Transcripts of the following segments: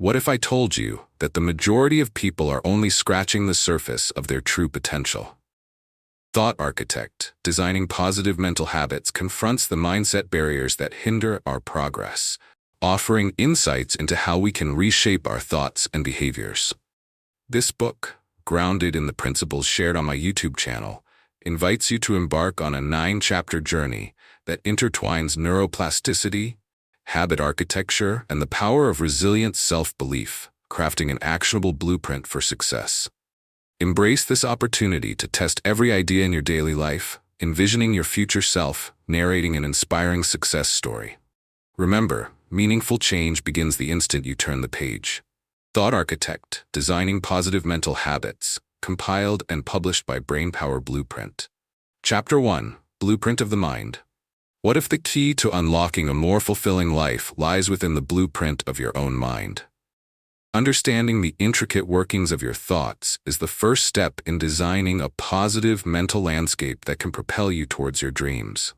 What if I told you that the majority of people are only scratching the surface of their true potential? Thought Architect, Designing Positive Mental Habits, confronts the mindset barriers that hinder our progress, offering insights into how we can reshape our thoughts and behaviors. This book, grounded in the principles shared on my YouTube channel, invites you to embark on a 9-chapter journey that intertwines neuroplasticity, habit architecture, and the power of resilient self-belief, crafting an actionable blueprint for success. Embrace this opportunity to test every idea in your daily life, envisioning your future self, narrating an inspiring success story. Remember, meaningful change begins the instant you turn the page. Thought Architect, Designing Positive Mental Habits, compiled and published by Brainpower Blueprint. Chapter 1, Blueprint of the Mind. What if the key to unlocking a more fulfilling life lies within the blueprint of your own mind? Understanding the intricate workings of your thoughts is the first step in designing a positive mental landscape that can propel you towards your dreams.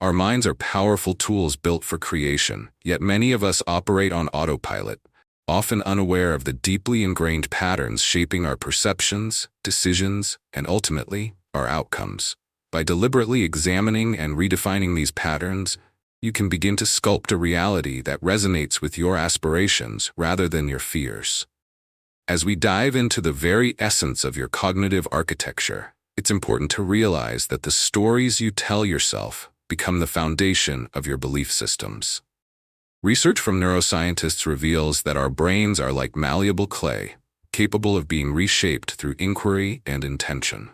Our minds are powerful tools built for creation, yet many of us operate on autopilot, often unaware of the deeply ingrained patterns shaping our perceptions, decisions, and ultimately, our outcomes. By deliberately examining and redefining these patterns, you can begin to sculpt a reality that resonates with your aspirations rather than your fears. As we dive into the very essence of your cognitive architecture, it's important to realize that the stories you tell yourself become the foundation of your belief systems. Research from neuroscientists reveals that our brains are like malleable clay, capable of being reshaped through inquiry and intention.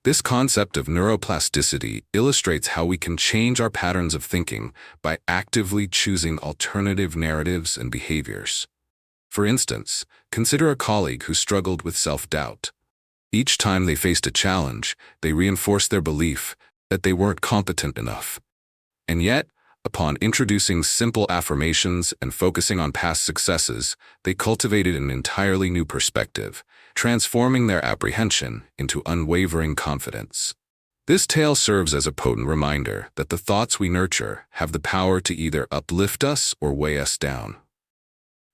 This concept of neuroplasticity illustrates how we can change our patterns of thinking by actively choosing alternative narratives and behaviors. For instance, consider a colleague who struggled with self-doubt. Each time they faced a challenge, they reinforced their belief that they weren't competent enough. And yet, upon introducing simple affirmations and focusing on past successes, they cultivated an entirely new perspective, transforming their apprehension into unwavering confidence. This tale serves as a potent reminder that the thoughts we nurture have the power to either uplift us or weigh us down.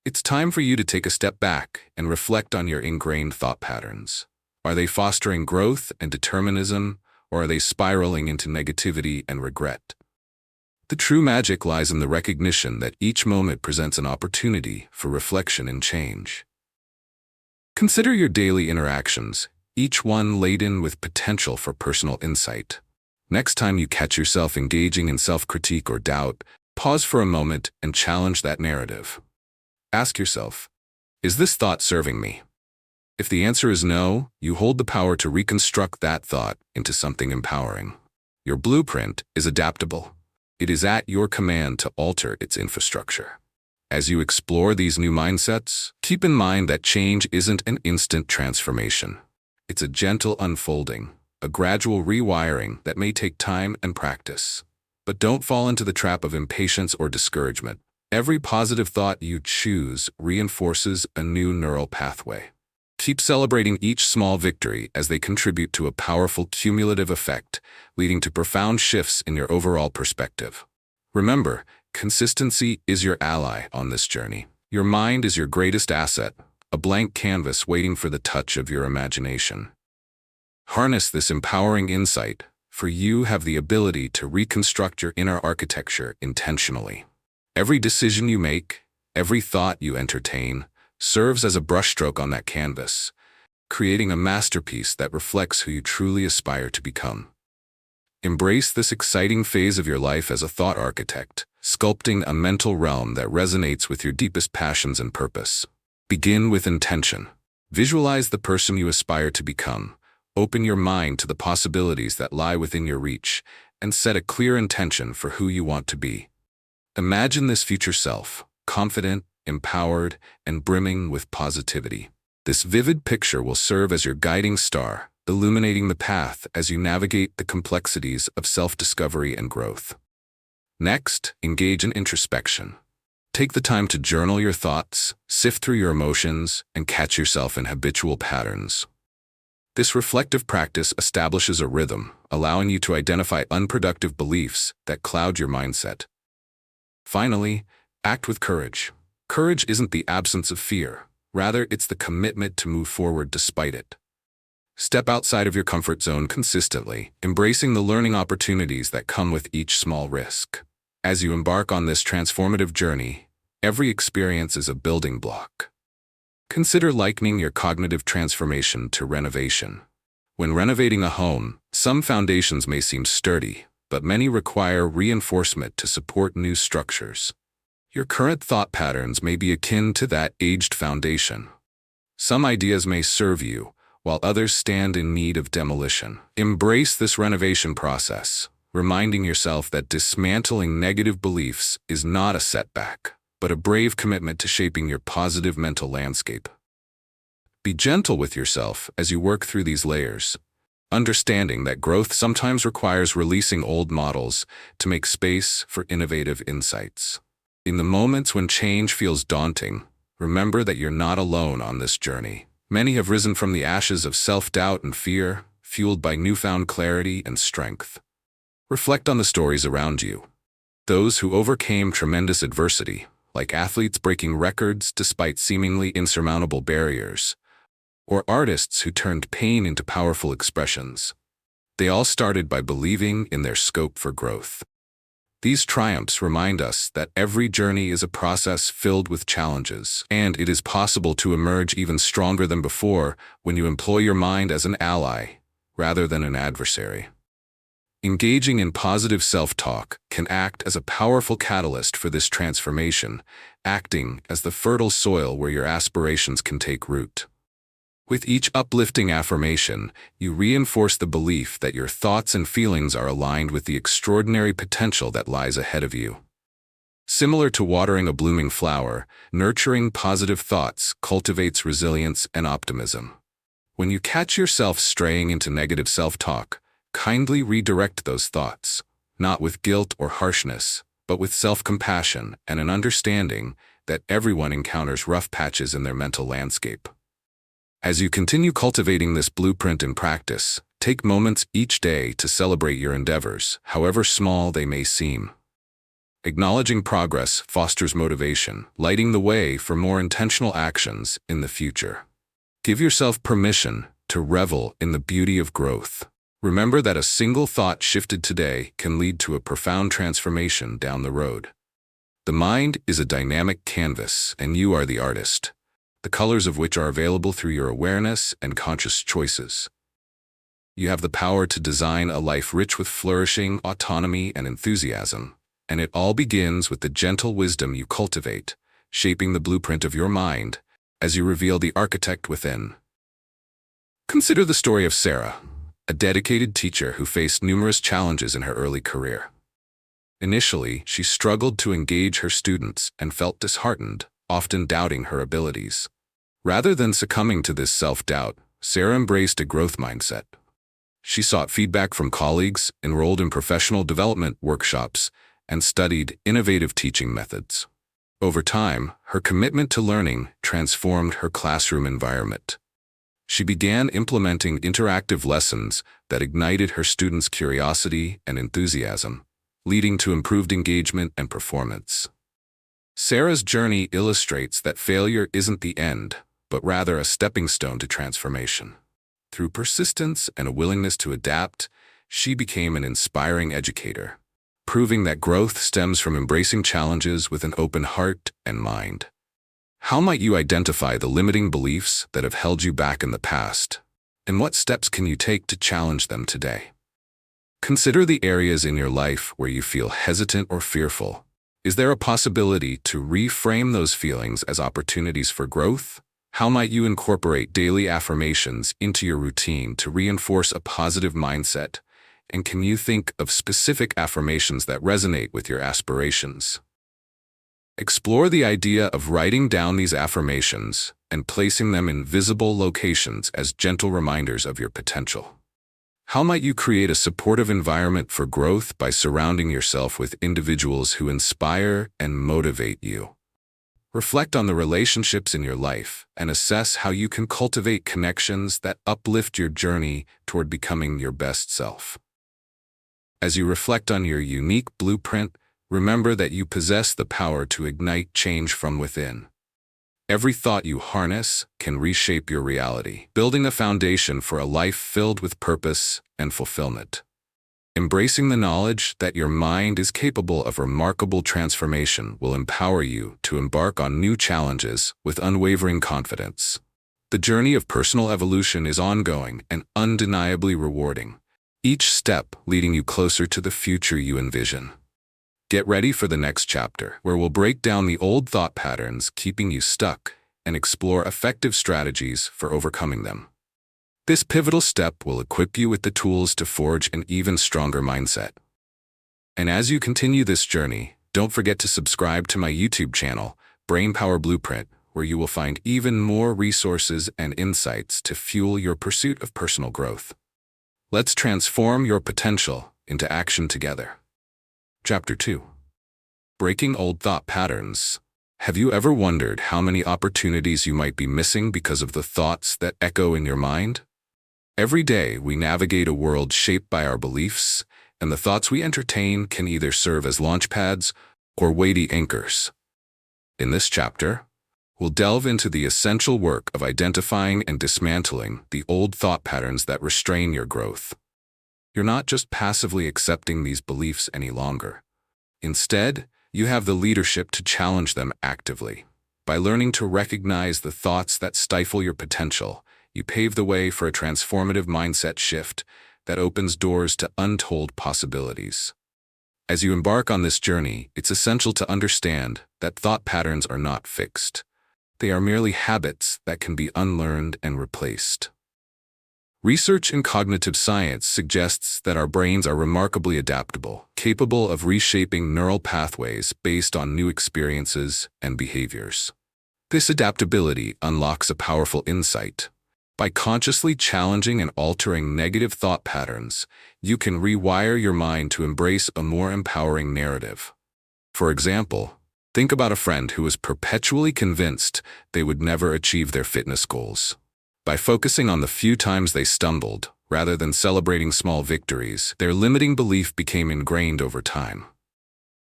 It's time for you to take a step back and reflect on your ingrained thought patterns. Are they fostering growth and determinism, or are they spiraling into negativity and regret? The true magic lies in the recognition that each moment presents an opportunity for reflection and change. Consider your daily interactions, each one laden with potential for personal insight. Next time you catch yourself engaging in self-critique or doubt, pause for a moment and challenge that narrative. Ask yourself, is this thought serving me? If the answer is no, you hold the power to reconstruct that thought into something empowering. Your blueprint is adaptable. It is at your command to alter its infrastructure. As you explore these new mindsets, keep in mind that change isn't an instant transformation. It's a gentle unfolding, a gradual rewiring that may take time and practice. But don't fall into the trap of impatience or discouragement. Every positive thought you choose reinforces a new neural pathway. Keep celebrating each small victory as they contribute to a powerful cumulative effect, leading to profound shifts in your overall perspective. Remember, consistency is your ally on this journey. Your mind is your greatest asset, a blank canvas waiting for the touch of your imagination. Harness this empowering insight, for you have the ability to reconstruct your inner architecture intentionally. Every decision you make, every thought you entertain, serves as a brushstroke on that canvas, creating a masterpiece that reflects who you truly aspire to become. Embrace this exciting phase of your life as a thought architect, sculpting a mental realm that resonates with your deepest passions and purpose. Begin with intention. Visualize the person you aspire to become. Open your mind to the possibilities that lie within your reach, and set a clear intention for who you want to be. Imagine this future self, confident, empowered, and brimming with positivity. This vivid picture will serve as your guiding star, illuminating the path as you navigate the complexities of self-discovery and growth. Next, engage in introspection. Take the time to journal your thoughts, sift through your emotions, and catch yourself in habitual patterns. This reflective practice establishes a rhythm, allowing you to identify unproductive beliefs that cloud your mindset. Finally, act with courage. Courage isn't the absence of fear. Rather, it's the commitment to move forward despite it. Step outside of your comfort zone consistently, embracing the learning opportunities that come with each small risk. As you embark on this transformative journey, every experience is a building block. Consider likening your cognitive transformation to renovation. When renovating a home, some foundations may seem sturdy, but many require reinforcement to support new structures. Your current thought patterns may be akin to that aged foundation. Some ideas may serve you, while others stand in need of demolition. Embrace this renovation process, reminding yourself that dismantling negative beliefs is not a setback, but a brave commitment to shaping your positive mental landscape. Be gentle with yourself as you work through these layers, understanding that growth sometimes requires releasing old models to make space for innovative insights. In the moments when change feels daunting, remember that you're not alone on this journey. Many have risen from the ashes of self-doubt and fear, fueled by newfound clarity and strength. Reflect on the stories around you. Those who overcame tremendous adversity, like athletes breaking records despite seemingly insurmountable barriers, or artists who turned pain into powerful expressions. They all started by believing in their scope for growth. These triumphs remind us that every journey is a process filled with challenges, and it is possible to emerge even stronger than before when you employ your mind as an ally rather than an adversary. Engaging in positive self-talk can act as a powerful catalyst for this transformation, acting as the fertile soil where your aspirations can take root. With each uplifting affirmation, you reinforce the belief that your thoughts and feelings are aligned with the extraordinary potential that lies ahead of you. Similar to watering a blooming flower, nurturing positive thoughts cultivates resilience and optimism. When you catch yourself straying into negative self-talk, kindly redirect those thoughts, not with guilt or harshness, but with self-compassion and an understanding that everyone encounters rough patches in their mental landscape. As you continue cultivating this blueprint in practice, take moments each day to celebrate your endeavors, however small they may seem. Acknowledging progress fosters motivation, lighting the way for more intentional actions in the future. Give yourself permission to revel in the beauty of growth. Remember that a single thought shifted today can lead to a profound transformation down the road. The mind is a dynamic canvas, and you are the artist, the colors of which are available through your awareness and conscious choices. You have the power to design a life rich with flourishing, autonomy, and enthusiasm, and it all begins with the gentle wisdom you cultivate, shaping the blueprint of your mind as you reveal the architect within. Consider the story of Sarah, a dedicated teacher who faced numerous challenges in her early career. Initially, she struggled to engage her students and felt disheartened, often doubting her abilities. Rather than succumbing to this self-doubt, Sarah embraced a growth mindset. She sought feedback from colleagues, enrolled in professional development workshops, and studied innovative teaching methods. Over time, her commitment to learning transformed her classroom environment. She began implementing interactive lessons that ignited her students' curiosity and enthusiasm, leading to improved engagement and performance. Sarah's journey illustrates that failure isn't the end, but rather a stepping stone to transformation. Through persistence and a willingness to adapt, she became an inspiring educator, proving that growth stems from embracing challenges with an open heart and mind. How might you identify the limiting beliefs that have held you back in the past, and what steps can you take to challenge them today? Consider the areas in your life where you feel hesitant or fearful. Is there a possibility to reframe those feelings as opportunities for growth? How might you incorporate daily affirmations into your routine to reinforce a positive mindset? And can you think of specific affirmations that resonate with your aspirations? Explore the idea of writing down these affirmations and placing them in visible locations as gentle reminders of your potential. How might you create a supportive environment for growth by surrounding yourself with individuals who inspire and motivate you? Reflect on the relationships in your life and assess how you can cultivate connections that uplift your journey toward becoming your best self. As you reflect on your unique blueprint, remember that you possess the power to ignite change from within. Every thought you harness can reshape your reality, building a foundation for a life filled with purpose and fulfillment. Embracing the knowledge that your mind is capable of remarkable transformation will empower you to embark on new challenges with unwavering confidence. The journey of personal evolution is ongoing and undeniably rewarding, each step leading you closer to the future you envision. Get ready for the next chapter, where we'll break down the old thought patterns keeping you stuck and explore effective strategies for overcoming them. This pivotal step will equip you with the tools to forge an even stronger mindset. And as you continue this journey, don't forget to subscribe to my YouTube channel, Brainpower Blueprint, where you will find even more resources and insights to fuel your pursuit of personal growth. Let's transform your potential into action together. Chapter 2. Breaking Old Thought Patterns. Have you ever wondered how many opportunities you might be missing because of the thoughts that echo in your mind? Every day, we navigate a world shaped by our beliefs, and the thoughts we entertain can either serve as launchpads or weighty anchors. In this chapter, we'll delve into the essential work of identifying and dismantling the old thought patterns that restrain your growth. You're not just passively accepting these beliefs any longer. Instead, you have the leadership to challenge them actively. By learning to recognize the thoughts that stifle your potential, you pave the way for a transformative mindset shift that opens doors to untold possibilities. As you embark on this journey, it's essential to understand that thought patterns are not fixed. They are merely habits that can be unlearned and replaced. Research in cognitive science suggests that our brains are remarkably adaptable, capable of reshaping neural pathways based on new experiences and behaviors. This adaptability unlocks a powerful insight. By consciously challenging and altering negative thought patterns, you can rewire your mind to embrace a more empowering narrative. For example, think about a friend who was perpetually convinced they would never achieve their fitness goals. By focusing on the few times they stumbled, rather than celebrating small victories, their limiting belief became ingrained over time.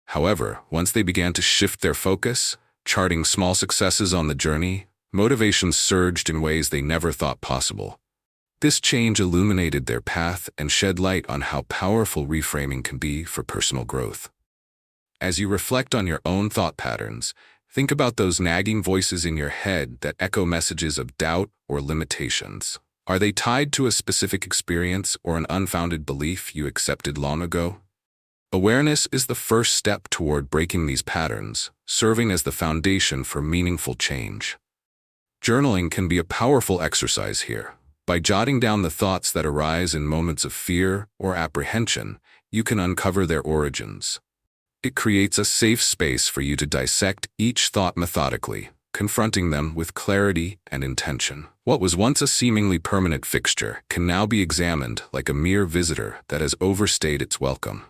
However, once they began to shift their focus, charting small successes on the journey, motivation surged in ways they never thought possible. This change illuminated their path and shed light on how powerful reframing can be for personal growth. As you reflect on your own thought patterns, think about those nagging voices in your head that echo messages of doubt or limitations. Are they tied to a specific experience or an unfounded belief you accepted long ago? Awareness is the first step toward breaking these patterns, serving as the foundation for meaningful change. Journaling can be a powerful exercise here. By jotting down the thoughts that arise in moments of fear or apprehension, you can uncover their origins. It creates a safe space for you to dissect each thought methodically, confronting them with clarity and intention. What was once a seemingly permanent fixture can now be examined like a mere visitor that has overstayed its welcome.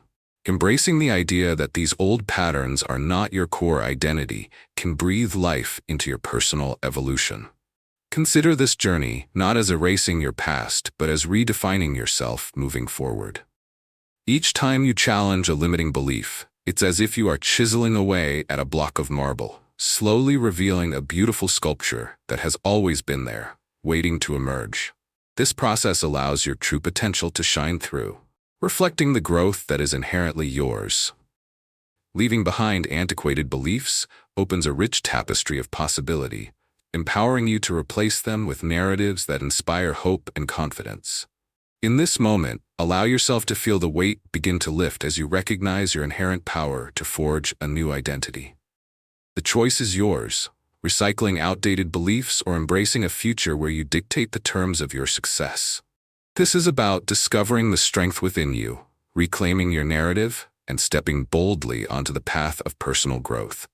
Embracing the idea that these old patterns are not your core identity can breathe life into your personal evolution. Consider this journey not as erasing your past, but as redefining yourself moving forward. Each time you challenge a limiting belief, it's as if you are chiseling away at a block of marble, slowly revealing a beautiful sculpture that has always been there, waiting to emerge. This process allows your true potential to shine through, reflecting the growth that is inherently yours. Leaving behind antiquated beliefs opens a rich tapestry of possibility, empowering you to replace them with narratives that inspire hope and confidence. In this moment, allow yourself to feel the weight begin to lift as you recognize your inherent power to forge a new identity. The choice is yours, recycling outdated beliefs or embracing a future where you dictate the terms of your success. This is about discovering the strength within you, reclaiming your narrative, and stepping boldly onto the path of personal growth.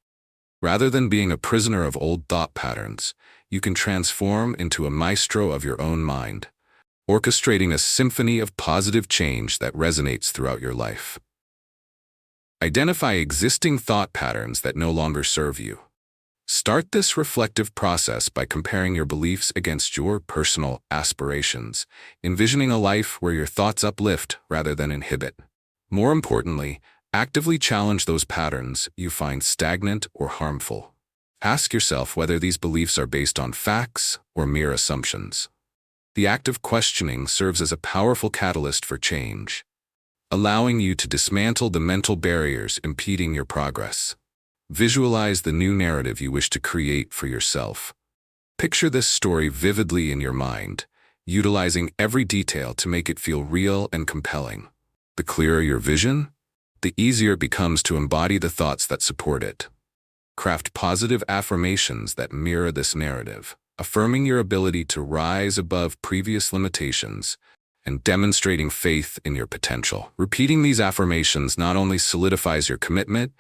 Rather than being a prisoner of old thought patterns, you can transform into a maestro of your own mind, orchestrating a symphony of positive change that resonates throughout your life. Identify existing thought patterns that no longer serve you. Start this reflective process by comparing your beliefs against your personal aspirations, envisioning a life where your thoughts uplift rather than inhibit. More importantly, Actively challenge those patterns you find stagnant or harmful. Ask yourself whether these beliefs are based on facts or mere assumptions. The act of questioning serves as a powerful catalyst for change, allowing you to dismantle the mental barriers impeding your progress. Visualize the new narrative you wish to create for yourself. Picture this story vividly in your mind, utilizing every detail to make it feel real and compelling. The clearer your vision, the easier it becomes to embody the thoughts that support it. Craft positive affirmations that mirror this narrative, affirming your ability to rise above previous limitations and demonstrating faith in your potential. Repeating these affirmations not only solidifies your commitment,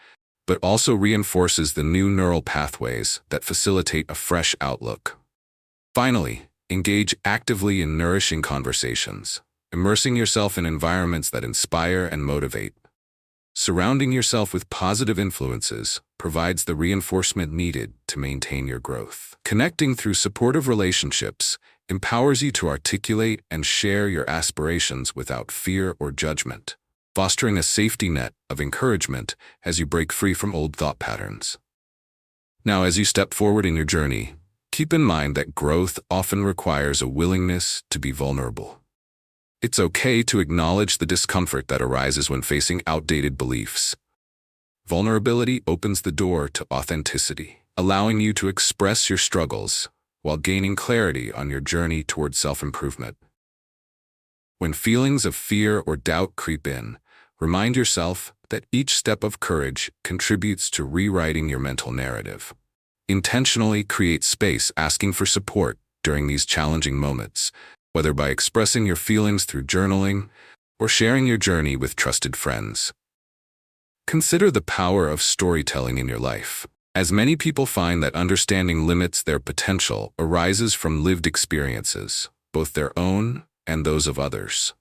but also reinforces the new neural pathways that facilitate a fresh outlook. Finally, engage actively in nourishing conversations, immersing yourself in environments that inspire and motivate. Surrounding yourself with positive influences provides the reinforcement needed to maintain your growth. Connecting through supportive relationships empowers you to articulate and share your aspirations without fear or judgment, fostering a safety net of encouragement as you break free from old thought patterns. Now, as you step forward in your journey, keep in mind that growth often requires a willingness to be vulnerable. It's okay to acknowledge the discomfort that arises when facing outdated beliefs. Vulnerability opens the door to authenticity, allowing you to express your struggles while gaining clarity on your journey toward self-improvement. When feelings of fear or doubt creep in, remind yourself that each step of courage contributes to rewriting your mental narrative. Intentionally create space asking for support during these challenging moments, whether by expressing your feelings through journaling or sharing your journey with trusted friends. Consider the power of storytelling in your life, as many people find that understanding limits their potential arises from lived experiences, both their own and those of others.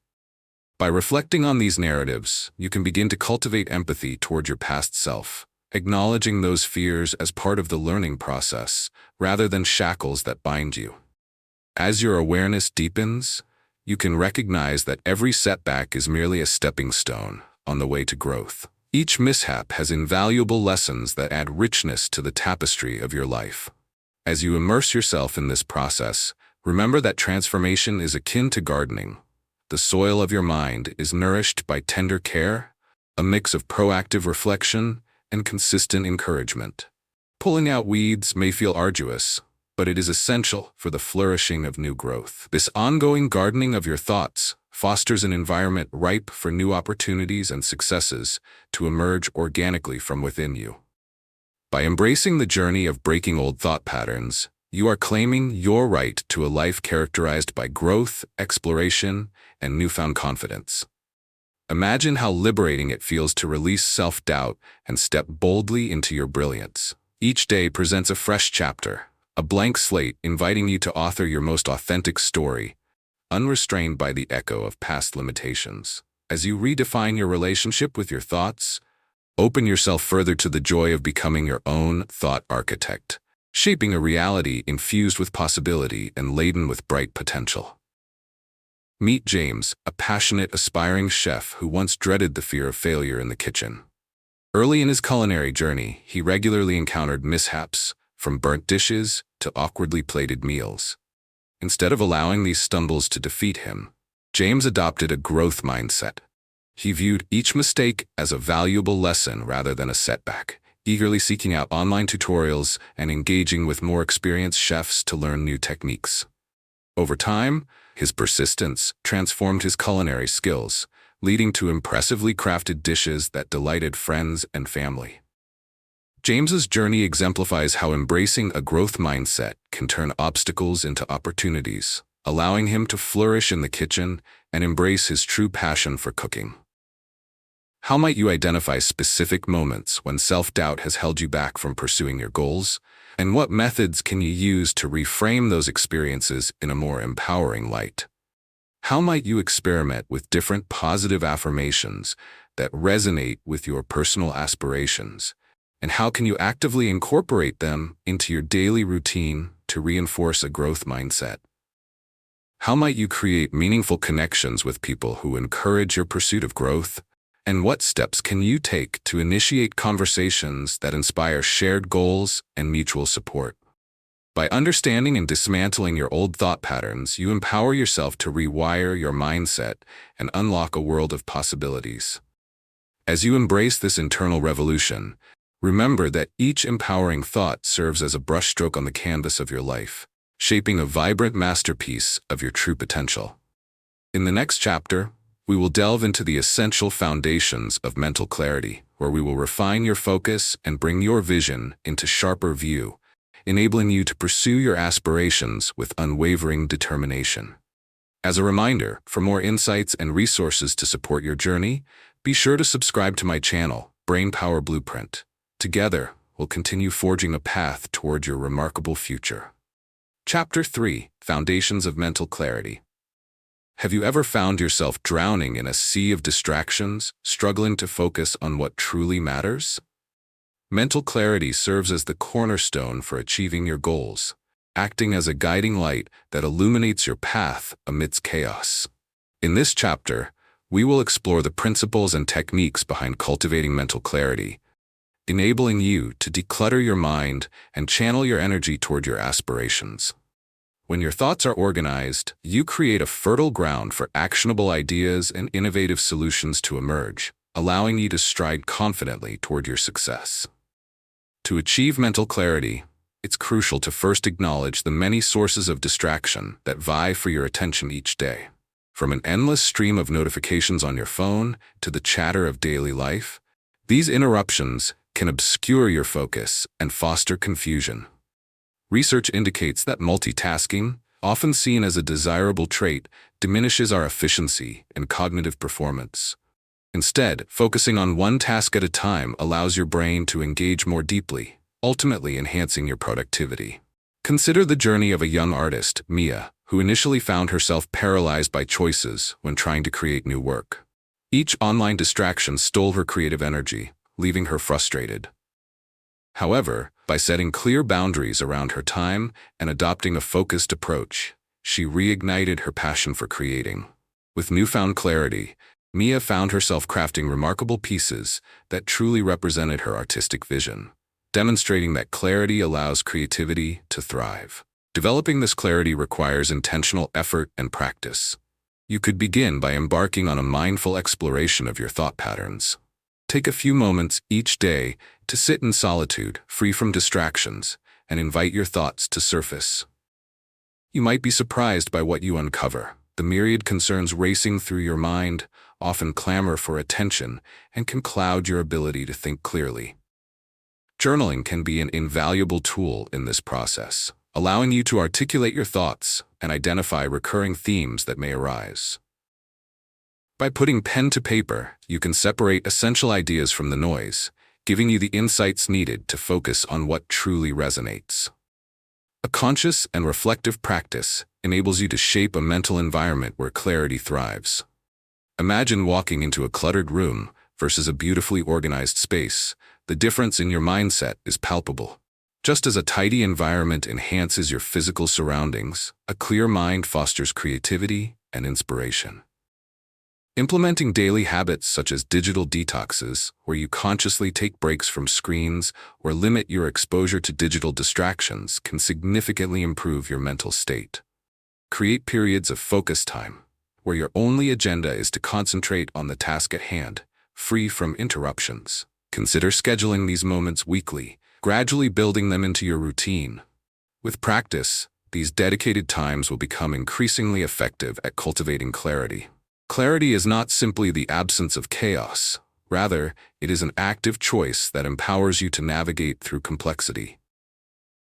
By reflecting on these narratives, you can begin to cultivate empathy toward your past self, acknowledging those fears as part of the learning process rather than shackles that bind you. As your awareness deepens, you can recognize that every setback is merely a stepping stone on the way to growth. Each mishap has invaluable lessons that add richness to the tapestry of your life. As you immerse yourself in this process, remember that transformation is akin to gardening. The soil of your mind is nourished by tender care, a mix of proactive reflection and consistent encouragement. Pulling out weeds may feel arduous, but it is essential for the flourishing of new growth. This ongoing gardening of your thoughts fosters an environment ripe for new opportunities and successes to emerge organically from within you. By embracing the journey of breaking old thought patterns, you are claiming your right to a life characterized by growth, exploration, and newfound confidence. Imagine how liberating it feels to release self-doubt and step boldly into your brilliance. Each day presents a fresh chapter, a blank slate inviting you to author your most authentic story, unrestrained by the echo of past limitations. As you redefine your relationship with your thoughts, open yourself further to the joy of becoming your own thought architect, shaping a reality infused with possibility and laden with bright potential. Meet James, a passionate, aspiring chef who once dreaded the fear of failure in the kitchen. Early in his culinary journey, he regularly encountered mishaps, from burnt dishes to awkwardly plated meals. Instead of allowing these stumbles to defeat him, James adopted a growth mindset. He viewed each mistake as a valuable lesson rather than a setback, eagerly seeking out online tutorials and engaging with more experienced chefs to learn new techniques. Over time, his persistence transformed his culinary skills, leading to impressively crafted dishes that delighted friends and family. James's journey exemplifies how embracing a growth mindset can turn obstacles into opportunities, allowing him to flourish in the kitchen and embrace his true passion for cooking. How might you identify specific moments when self-doubt has held you back from pursuing your goals? And what methods can you use to reframe those experiences in a more empowering light? How might you experiment with different positive affirmations that resonate with your personal aspirations? And how can you actively incorporate them into your daily routine to reinforce a growth mindset? How might you create meaningful connections with people who encourage your pursuit of growth And what steps can you take to initiate conversations that inspire shared goals and mutual support? By understanding and dismantling your old thought patterns, you empower yourself to rewire your mindset and unlock a world of possibilities. As you embrace this internal revolution, remember that each empowering thought serves as a brushstroke on the canvas of your life, shaping a vibrant masterpiece of your true potential. In the next chapter, we will delve into the essential foundations of mental clarity, where we will refine your focus and bring your vision into sharper view, enabling you to pursue your aspirations with unwavering determination. As a reminder, for more insights and resources to support your journey, be sure to subscribe to my channel, Brainpower Blueprint. Together, we'll continue forging a path toward your remarkable future. Chapter 3: Foundations of Mental Clarity. Have you ever found yourself drowning in a sea of distractions, struggling to focus on what truly matters? Mental clarity serves as the cornerstone for achieving your goals, acting as a guiding light that illuminates your path amidst chaos. In this chapter, we will explore the principles and techniques behind cultivating mental clarity, enabling you to declutter your mind and channel your energy toward your aspirations. When your thoughts are organized, you create a fertile ground for actionable ideas and innovative solutions to emerge, allowing you to stride confidently toward your success. To achieve mental clarity, it's crucial to first acknowledge the many sources of distraction that vie for your attention each day. From an endless stream of notifications on your phone to the chatter of daily life, these interruptions can obscure your focus and foster confusion. Research indicates that multitasking, often seen as a desirable trait, diminishes our efficiency and cognitive performance. Instead, focusing on one task at a time allows your brain to engage more deeply, ultimately enhancing your productivity. Consider the journey of a young artist, Mia, who initially found herself paralyzed by choices when trying to create new work. Each online distraction stole her creative energy, leaving her frustrated. However, by setting clear boundaries around her time and adopting a focused approach, she reignited her passion for creating. With newfound clarity, Mia found herself crafting remarkable pieces that truly represented her artistic vision, demonstrating that clarity allows creativity to thrive. Developing this clarity requires intentional effort and practice. You could begin by embarking on a mindful exploration of your thought patterns. Take a few moments each day to sit in solitude, free from distractions, and invite your thoughts to surface. You might be surprised by what you uncover. The myriad concerns racing through your mind often clamor for attention and can cloud your ability to think clearly. Journaling can be an invaluable tool in this process, allowing you to articulate your thoughts and identify recurring themes that may arise. By putting pen to paper, you can separate essential ideas from the noise, giving you the insights needed to focus on what truly resonates. A conscious and reflective practice enables you to shape a mental environment where clarity thrives. Imagine walking into a cluttered room versus a beautifully organized space. The difference in your mindset is palpable. Just as a tidy environment enhances your physical surroundings, a clear mind fosters creativity and inspiration. Implementing daily habits such as digital detoxes, where you consciously take breaks from screens or limit your exposure to digital distractions, can significantly improve your mental state. Create periods of focus time, where your only agenda is to concentrate on the task at hand, free from interruptions. Consider scheduling these moments weekly, gradually building them into your routine. With practice, these dedicated times will become increasingly effective at cultivating clarity. Clarity is not simply the absence of chaos. Rather, it is an active choice that empowers you to navigate through complexity.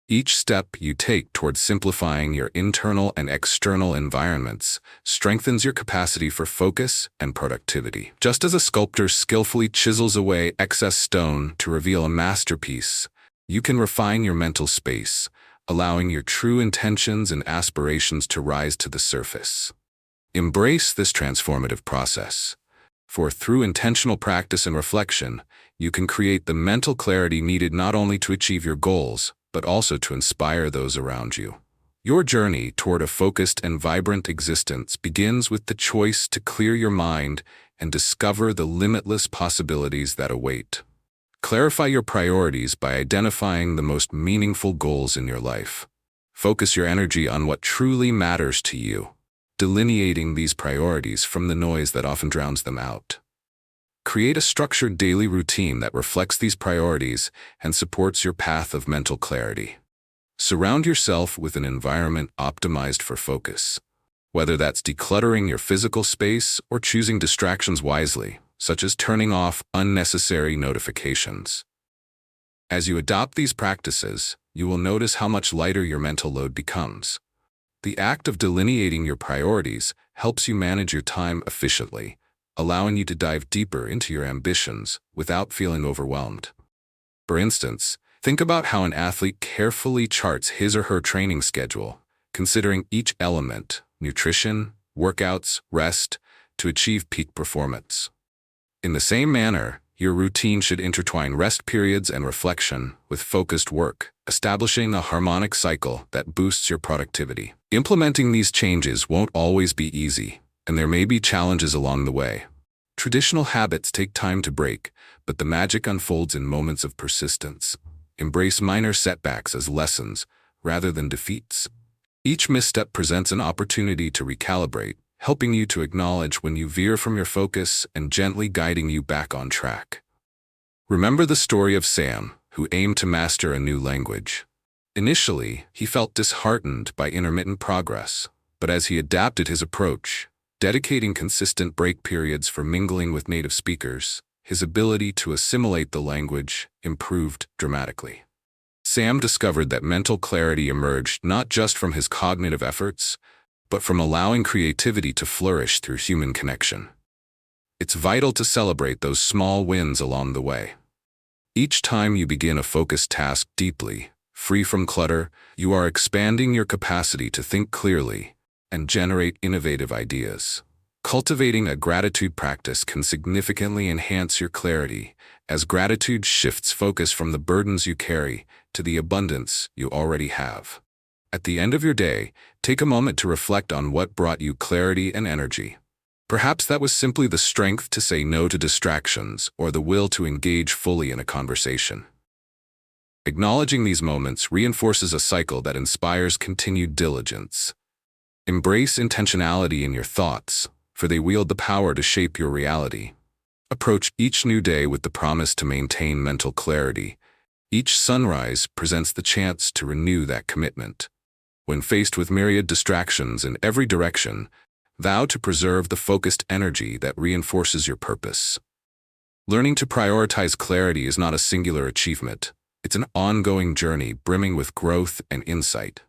Each step you take towards simplifying your internal and external environments strengthens your capacity for focus and productivity. Just as a sculptor skillfully chisels away excess stone to reveal a masterpiece, you can refine your mental space, allowing your true intentions and aspirations to rise to the surface. Embrace this transformative process, for through intentional practice and reflection, you can create the mental clarity needed not only to achieve your goals, but also to inspire those around you. Your journey toward a focused and vibrant existence begins with the choice to clear your mind and discover the limitless possibilities that await. Clarify your priorities by identifying the most meaningful goals in your life. Focus your energy on what truly matters to you, delineating these priorities from the noise that often drowns them out. Create a structured daily routine that reflects these priorities and supports your path of mental clarity. Surround yourself with an environment optimized for focus, whether that's decluttering your physical space or choosing distractions wisely, such as turning off unnecessary notifications. As you adopt these practices, you will notice how much lighter your mental load becomes. The act of delineating your priorities helps you manage your time efficiently, allowing you to dive deeper into your ambitions without feeling overwhelmed. For instance, think about how an athlete carefully charts his or her training schedule, considering each element, nutrition, workouts, rest, to achieve peak performance. In the same manner, your routine should intertwine rest periods and reflection with focused work, establishing a harmonic cycle that boosts your productivity. Implementing these changes won't always be easy, and there may be challenges along the way. Traditional habits take time to break, but the magic unfolds in moments of persistence. Embrace minor setbacks as lessons rather than defeats. Each misstep presents an opportunity to recalibrate, helping you to acknowledge when you veer from your focus and gently guiding you back on track. Remember the story of Sam, who aimed to master a new language. Initially, he felt disheartened by intermittent progress, but as he adapted his approach, dedicating consistent break periods for mingling with native speakers, his ability to assimilate the language improved dramatically. Sam discovered that mental clarity emerged not just from his cognitive efforts, but from allowing creativity to flourish through human connection. It's vital to celebrate those small wins along the way. Each time you begin a focused task deeply, free from clutter, you are expanding your capacity to think clearly and generate innovative ideas. Cultivating a gratitude practice can significantly enhance your clarity, as gratitude shifts focus from the burdens you carry to the abundance you already have. At the end of your day, take a moment to reflect on what brought you clarity and energy. Perhaps that was simply the strength to say no to distractions or the will to engage fully in a conversation. Acknowledging these moments reinforces a cycle that inspires continued diligence. Embrace intentionality in your thoughts, for they wield the power to shape your reality. Approach each new day with the promise to maintain mental clarity. Each sunrise presents the chance to renew that commitment. When faced with myriad distractions in every direction, vow to preserve the focused energy that reinforces your purpose. Learning to prioritize clarity is not a singular achievement. It's an ongoing journey brimming with growth and insight.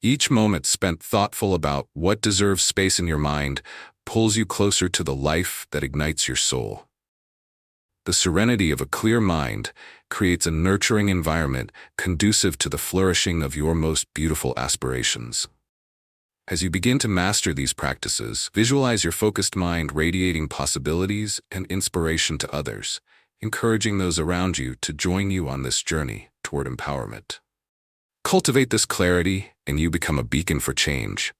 Each moment spent thoughtful about what deserves space in your mind pulls you closer to the life that ignites your soul. The serenity of a clear mind creates a nurturing environment conducive to the flourishing of your most beautiful aspirations. As you begin to master these practices, visualize your focused mind radiating possibilities and inspiration to others, encouraging those around you to join you on this journey toward empowerment. Cultivate this clarity, and you become a beacon for change,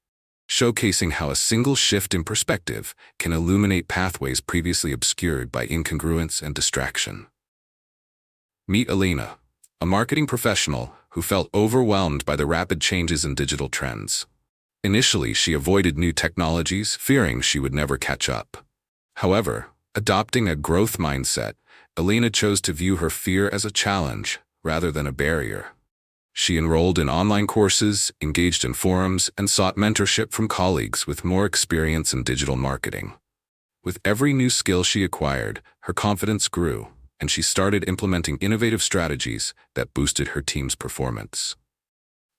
showcasing how a single shift in perspective can illuminate pathways previously obscured by incongruence and distraction. Meet Elena, a marketing professional who felt overwhelmed by the rapid changes in digital trends. Initially, she avoided new technologies, fearing she would never catch up. However, adopting a growth mindset, Elena chose to view her fear as a challenge rather than a barrier. She enrolled in online courses, engaged in forums, and sought mentorship from colleagues with more experience in digital marketing. With every new skill she acquired, her confidence grew, and she started implementing innovative strategies that boosted her team's performance.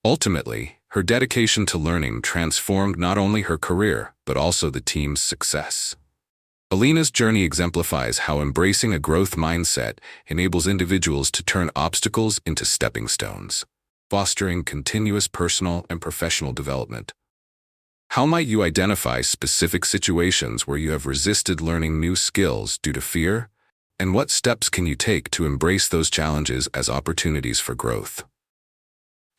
Ultimately, her dedication to learning transformed not only her career, but also the team's success. Elena's journey exemplifies how embracing a growth mindset enables individuals to turn obstacles into stepping stones, fostering continuous personal and professional development. How might you identify specific situations where you have resisted learning new skills due to fear? And what steps can you take to embrace those challenges as opportunities for growth?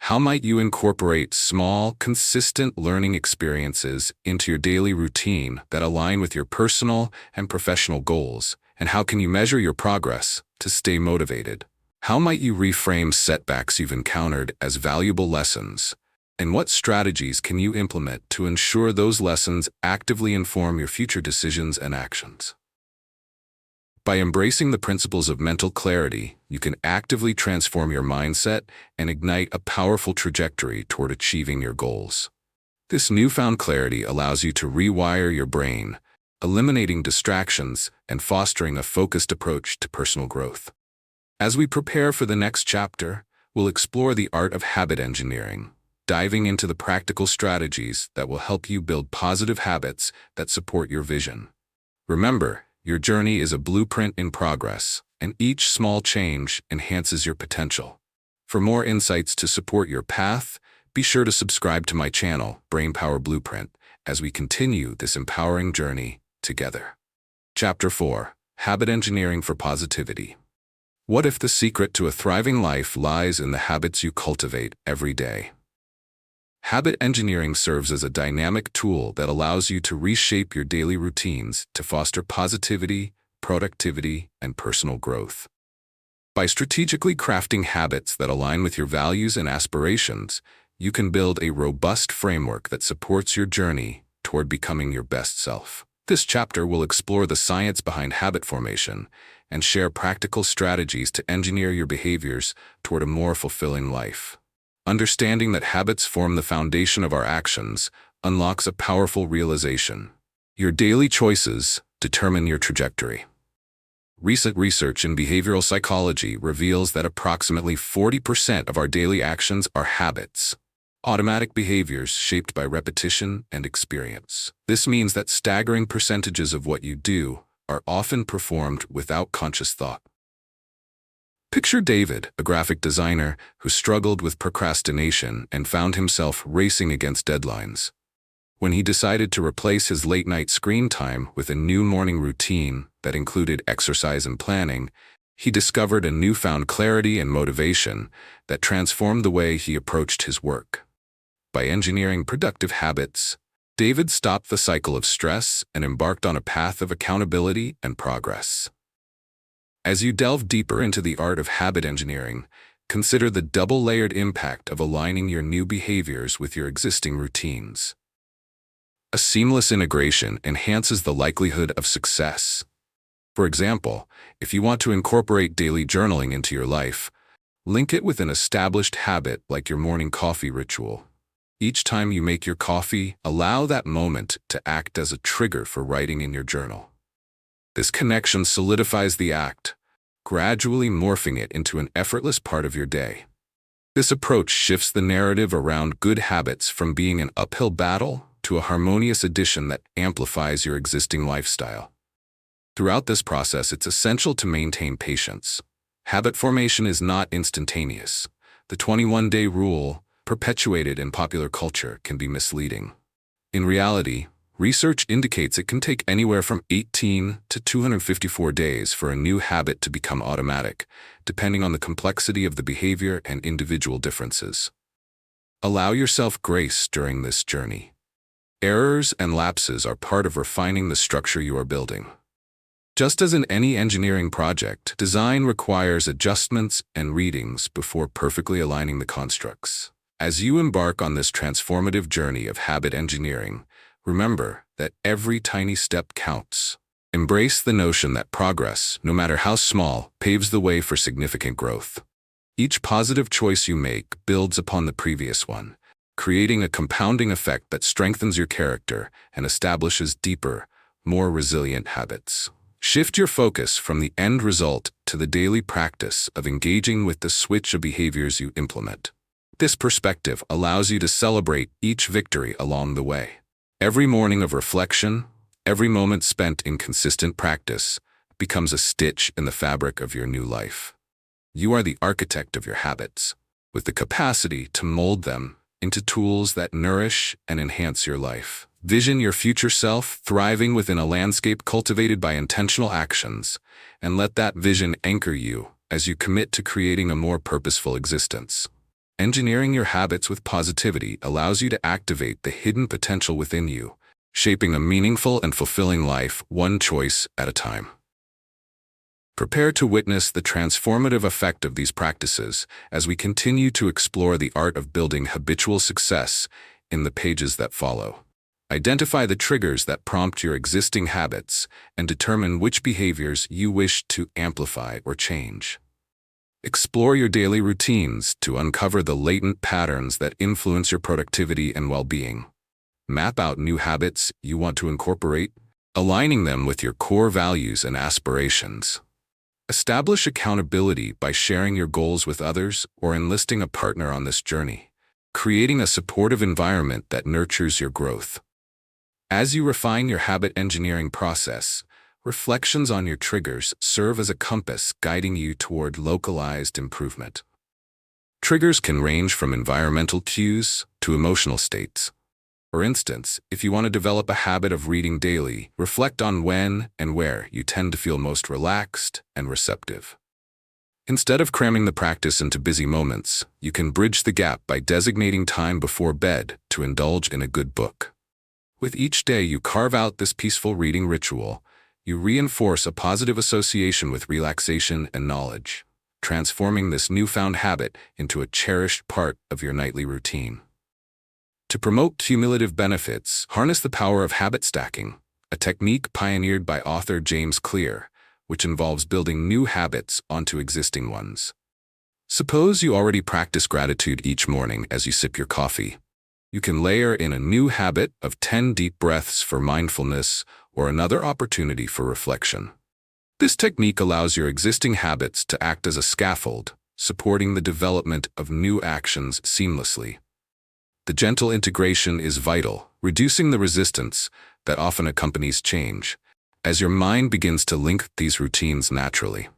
How might you incorporate small, consistent learning experiences into your daily routine that align with your personal and professional goals? And how can you measure your progress to stay motivated? How might you reframe setbacks you've encountered as valuable lessons? And what strategies can you implement to ensure those lessons actively inform your future decisions and actions? By embracing the principles of mental clarity, you can actively transform your mindset and ignite a powerful trajectory toward achieving your goals. This newfound clarity allows you to rewire your brain, eliminating distractions and fostering a focused approach to personal growth. As we prepare for the next chapter, we'll explore the art of habit engineering, diving into the practical strategies that will help you build positive habits that support your vision. Remember, your journey is a blueprint in progress, and each small change enhances your potential. For more insights to support your path, be sure to subscribe to my channel, Brainpower Blueprint, as we continue this empowering journey together. Chapter 4: Habit Engineering for Positivity. What if the secret to a thriving life lies in the habits you cultivate every day? Habit engineering serves as a dynamic tool that allows you to reshape your daily routines to foster positivity, productivity, and personal growth. By strategically crafting habits that align with your values and aspirations, you can build a robust framework that supports your journey toward becoming your best self. This chapter will explore the science behind habit formation and share practical strategies to engineer your behaviors toward a more fulfilling life. Understanding that habits form the foundation of our actions unlocks a powerful realization. Your daily choices determine your trajectory. Recent research in behavioral psychology reveals that approximately 40% of our daily actions are habits, automatic behaviors shaped by repetition and experience. This means that staggering percentages of what you do are often performed without conscious thought. Picture David, a graphic designer who struggled with procrastination and found himself racing against deadlines. When he decided to replace his late-night screen time with a new morning routine that included exercise and planning, he discovered a newfound clarity and motivation that transformed the way he approached his work. By engineering productive habits, David stopped the cycle of stress and embarked on a path of accountability and progress. As you delve deeper into the art of habit engineering, consider the double-layered impact of aligning your new behaviors with your existing routines. A seamless integration enhances the likelihood of success. For example, if you want to incorporate daily journaling into your life, link it with an established habit like your morning coffee ritual. Each time you make your coffee, allow that moment to act as a trigger for writing in your journal. This connection solidifies the act, gradually morphing it into an effortless part of your day. This approach shifts the narrative around good habits from being an uphill battle to a harmonious addition that amplifies your existing lifestyle. Throughout this process, it's essential to maintain patience. Habit formation is not instantaneous. The 21-day rule, perpetuated in popular culture, can be misleading. In reality, research indicates it can take anywhere from 18 to 254 days for a new habit to become automatic, depending on the complexity of the behavior and individual differences. Allow yourself grace during this journey. Errors and lapses are part of refining the structure you are building. Just as in any engineering project, design requires adjustments and readings before perfectly aligning the constructs. As you embark on this transformative journey of habit engineering, remember that every tiny step counts. Embrace the notion that progress, no matter how small, paves the way for significant growth. Each positive choice you make builds upon the previous one, creating a compounding effect that strengthens your character and establishes deeper, more resilient habits. Shift your focus from the end result to the daily practice of engaging with the switch of behaviors you implement. This perspective allows you to celebrate each victory along the way. Every morning of reflection, every moment spent in consistent practice, becomes a stitch in the fabric of your new life. You are the architect of your habits, with the capacity to mold them into tools that nourish and enhance your life. Vision your future self thriving within a landscape cultivated by intentional actions, and let that vision anchor you as you commit to creating a more purposeful existence. Engineering your habits with positivity allows you to activate the hidden potential within you, shaping a meaningful and fulfilling life one choice at a time. Prepare to witness the transformative effect of these practices as we continue to explore the art of building habitual success in the pages that follow. Identify the triggers that prompt your existing habits and determine which behaviors you wish to amplify or change. Explore your daily routines to uncover the latent patterns that influence your productivity and well-being. Map out new habits you want to incorporate, aligning them with your core values and aspirations. Establish accountability by sharing your goals with others or enlisting a partner on this journey, creating a supportive environment that nurtures your growth. As you refine your habit engineering process, reflections on your triggers serve as a compass guiding you toward localized improvement. Triggers can range from environmental cues to emotional states. For instance, if you want to develop a habit of reading daily, reflect on when and where you tend to feel most relaxed and receptive. Instead of cramming the practice into busy moments, you can bridge the gap by designating time before bed to indulge in a good book. With each day you carve out this peaceful reading ritual, you reinforce a positive association with relaxation and knowledge, transforming this newfound habit into a cherished part of your nightly routine. To promote cumulative benefits, harness the power of habit stacking, a technique pioneered by author James Clear, which involves building new habits onto existing ones. Suppose you already practice gratitude each morning as you sip your coffee. You can layer in a new habit of 10 deep breaths for mindfulness or another opportunity for reflection. This technique allows your existing habits to act as a scaffold, supporting the development of new actions seamlessly. The gentle integration is vital, reducing the resistance that often accompanies change, as your mind begins to link these routines naturally.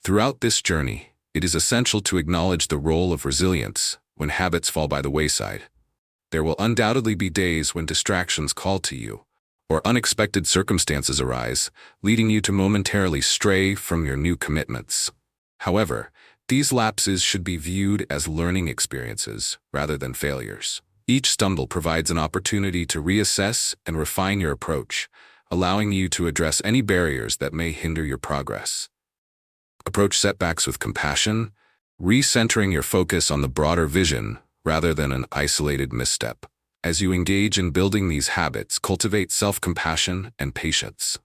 Throughout this journey, it is essential to acknowledge the role of resilience when habits fall by the wayside. There will undoubtedly be days when distractions call to you, or unexpected circumstances arise, leading you to momentarily stray from your new commitments. However, these lapses should be viewed as learning experiences rather than failures. Each stumble provides an opportunity to reassess and refine your approach, allowing you to address any barriers that may hinder your progress. Approach setbacks with compassion, recentering your focus on the broader vision rather than an isolated misstep. As you engage in building these habits, cultivate self-compassion and patience.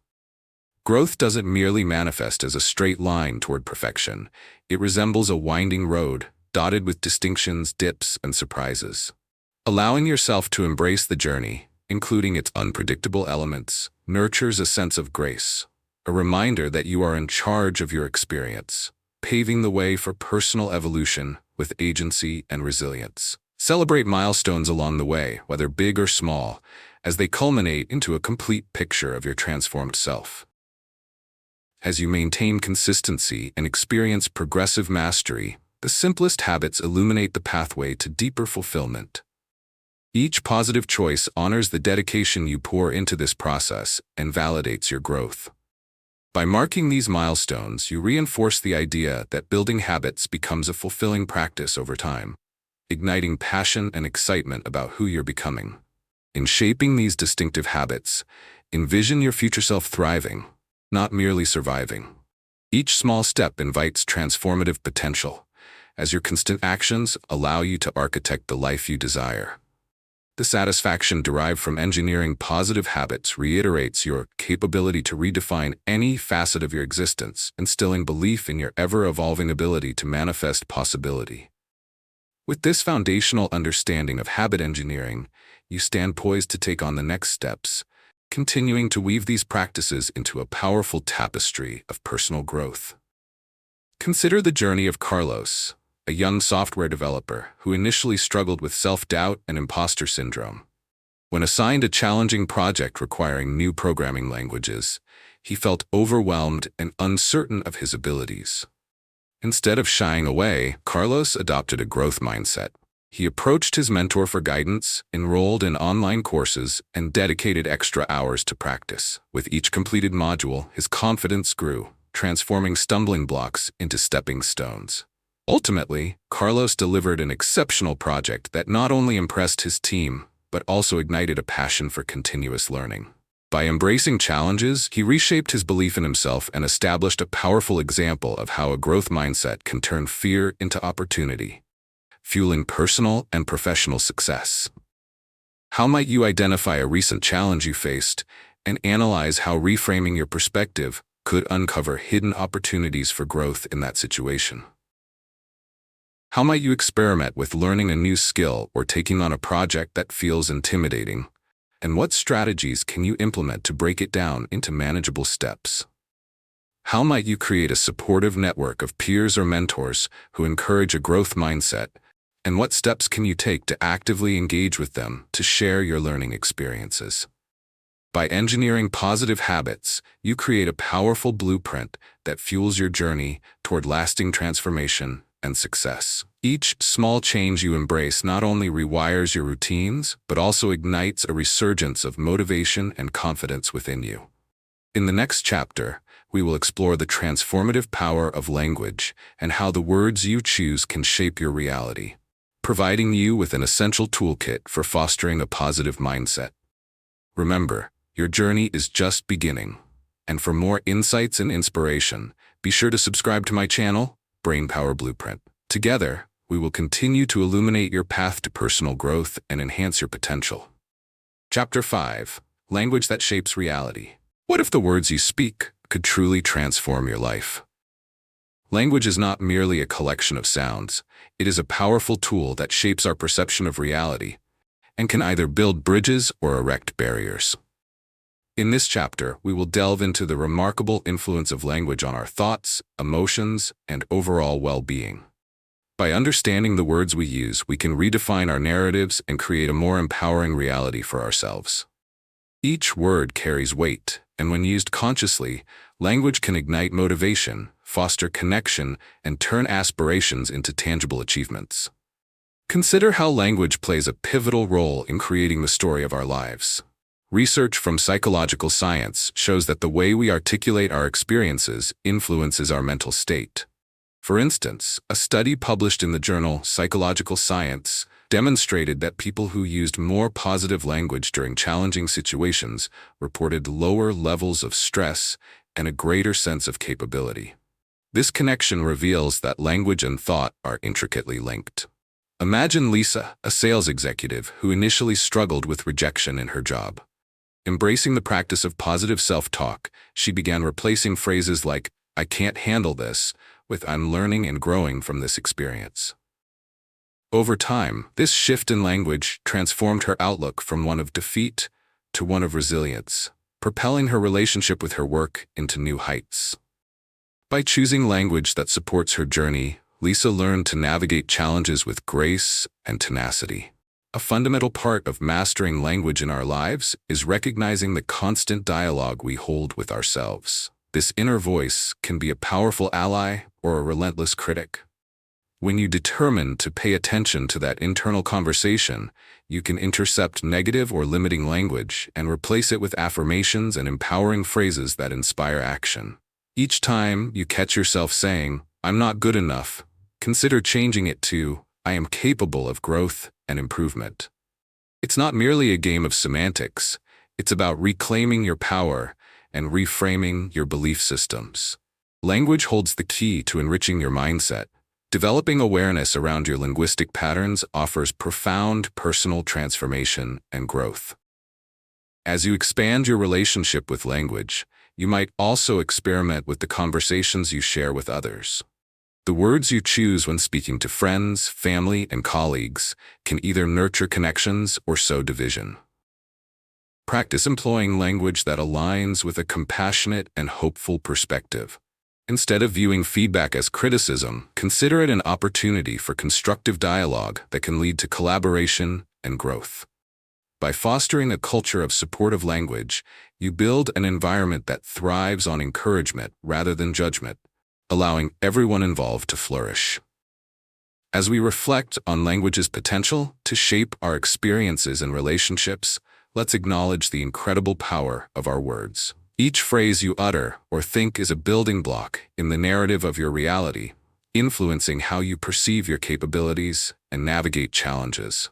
Growth doesn't merely manifest as a straight line toward perfection. It resembles a winding road, dotted with distinctions, dips, and surprises. Allowing yourself to embrace the journey, including its unpredictable elements, nurtures a sense of grace, a reminder that you are in charge of your experience, paving the way for personal evolution with agency and resilience. Celebrate milestones along the way, whether big or small, as they culminate into a complete picture of your transformed self. As you maintain consistency and experience progressive mastery, the simplest habits illuminate the pathway to deeper fulfillment. Each positive choice honors the dedication you pour into this process and validates your growth. By marking these milestones, you reinforce the idea that building habits becomes a fulfilling practice over time, igniting passion and excitement about who you're becoming. In shaping these distinctive habits, envision your future self thriving, not merely surviving. Each small step invites transformative potential, as your constant actions allow you to architect the life you desire. The satisfaction derived from engineering positive habits reiterates your capability to redefine any facet of your existence, instilling belief in your ever-evolving ability to manifest possibility. With this foundational understanding of habit engineering, you stand poised to take on the next steps, continuing to weave these practices into a powerful tapestry of personal growth. Consider the journey of Carlos, a young software developer who initially struggled with self-doubt and imposter syndrome. When assigned a challenging project requiring new programming languages, he felt overwhelmed and uncertain of his abilities. Instead of shying away, Carlos adopted a growth mindset. He approached his mentor for guidance, enrolled in online courses, and dedicated extra hours to practice. With each completed module, his confidence grew, transforming stumbling blocks into stepping stones. Ultimately, Carlos delivered an exceptional project that not only impressed his team, but also ignited a passion for continuous learning. By embracing challenges, he reshaped his belief in himself and established a powerful example of how a growth mindset can turn fear into opportunity, fueling personal and professional success. How might you identify a recent challenge you faced and analyze how reframing your perspective could uncover hidden opportunities for growth in that situation? How might you experiment with learning a new skill or taking on a project that feels intimidating? And what strategies can you implement to break it down into manageable steps? How might you create a supportive network of peers or mentors who encourage a growth mindset? And what steps can you take to actively engage with them to share your learning experiences? By engineering positive habits, you create a powerful blueprint that fuels your journey toward lasting transformation and success. Each small change you embrace not only rewires your routines, but also ignites a resurgence of motivation and confidence within you. In the next chapter, we will explore the transformative power of language and how the words you choose can shape your reality, providing you with an essential toolkit for fostering a positive mindset. Remember, your journey is just beginning. And for more insights and inspiration, be sure to subscribe to my channel, Brainpower Blueprint. Together, we will continue to illuminate your path to personal growth and enhance your potential. Chapter 5. Language that shapes reality. What if the words you speak could truly transform your life? Language is not merely a collection of sounds. It is a powerful tool that shapes our perception of reality and can either build bridges or erect barriers. In this chapter, we will delve into the remarkable influence of language on our thoughts, emotions, and overall well-being. By understanding the words we use, we can redefine our narratives and create a more empowering reality for ourselves. Each word carries weight, and when used consciously, language can ignite motivation, foster connection, and turn aspirations into tangible achievements. Consider how language plays a pivotal role in creating the story of our lives. Research from psychological science shows that the way we articulate our experiences influences our mental state. For instance, a study published in the journal Psychological Science demonstrated that people who used more positive language during challenging situations reported lower levels of stress and a greater sense of capability. This connection reveals that language and thought are intricately linked. Imagine Lisa, a sales executive who initially struggled with rejection in her job. Embracing the practice of positive self-talk, she began replacing phrases like, "I can't handle this," with "I'm learning and growing from this experience." Over time, this shift in language transformed her outlook from one of defeat to one of resilience, propelling her relationship with her work into new heights. By choosing language that supports her journey, Lisa learned to navigate challenges with grace and tenacity. A fundamental part of mastering language in our lives is recognizing the constant dialogue we hold with ourselves. This inner voice can be a powerful ally or a relentless critic. When you determine to pay attention to that internal conversation, you can intercept negative or limiting language and replace it with affirmations and empowering phrases that inspire action. Each time you catch yourself saying, "I'm not good enough," consider changing it to, "I am capable of growth and improvement." It's not merely a game of semantics. It's about reclaiming your power and reframing your belief systems. Language holds the key to enriching your mindset. Developing awareness around your linguistic patterns offers profound personal transformation and growth. As you expand your relationship with language, you might also experiment with the conversations you share with others. The words you choose when speaking to friends, family, and colleagues can either nurture connections or sow division. Practice employing language that aligns with a compassionate and hopeful perspective. Instead of viewing feedback as criticism, consider it an opportunity for constructive dialogue that can lead to collaboration and growth. By fostering a culture of supportive language, you build an environment that thrives on encouragement rather than judgment, allowing everyone involved to flourish. As we reflect on language's potential to shape our experiences and relationships, let's acknowledge the incredible power of our words. Each phrase you utter or think is a building block in the narrative of your reality, influencing how you perceive your capabilities and navigate challenges.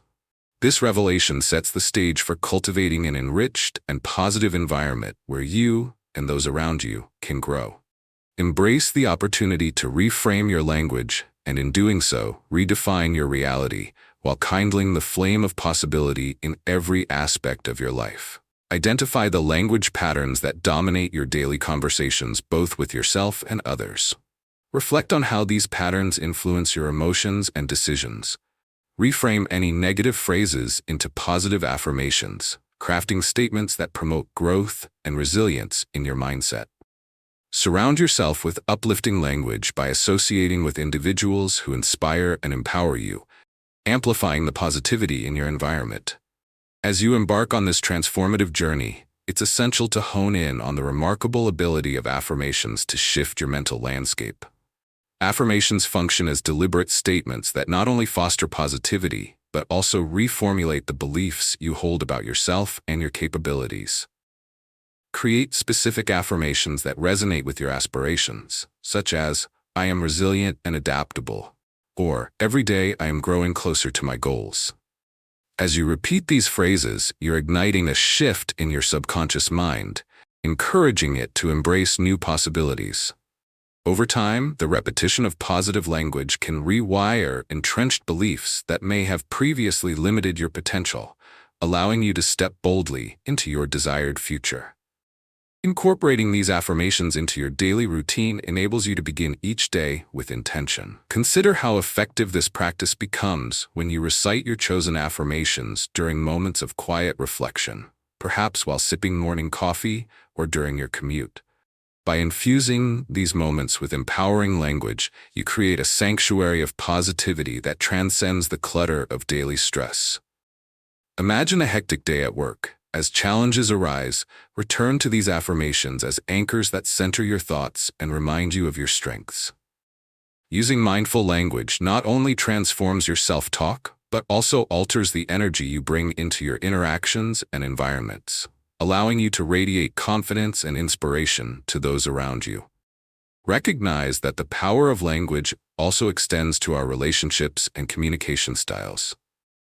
This revelation sets the stage for cultivating an enriched and positive environment where you and those around you can grow. Embrace the opportunity to reframe your language and, in doing so, redefine your reality while kindling the flame of possibility in every aspect of your life. Identify the language patterns that dominate your daily conversations, both with yourself and others. Reflect on how these patterns influence your emotions and decisions. Reframe any negative phrases into positive affirmations, crafting statements that promote growth and resilience in your mindset. Surround yourself with uplifting language by associating with individuals who inspire and empower you, amplifying the positivity in your environment. As you embark on this transformative journey, it's essential to hone in on the remarkable ability of affirmations to shift your mental landscape. Affirmations function as deliberate statements that not only foster positivity, but also reformulate the beliefs you hold about yourself and your capabilities. Create specific affirmations that resonate with your aspirations, such as, "I am resilient and adaptable," or "Every day I am growing closer to my goals." As you repeat these phrases, you're igniting a shift in your subconscious mind, encouraging it to embrace new possibilities. Over time, the repetition of positive language can rewire entrenched beliefs that may have previously limited your potential, allowing you to step boldly into your desired future. Incorporating these affirmations into your daily routine enables you to begin each day with intention. Consider how effective this practice becomes when you recite your chosen affirmations during moments of quiet reflection, perhaps while sipping morning coffee or during your commute. By infusing these moments with empowering language, you create a sanctuary of positivity that transcends the clutter of daily stress. Imagine a hectic day at work. As challenges arise, return to these affirmations as anchors that center your thoughts and remind you of your strengths. Using mindful language not only transforms your self-talk, but also alters the energy you bring into your interactions and environments, allowing you to radiate confidence and inspiration to those around you. Recognize that the power of language also extends to our relationships and communication styles.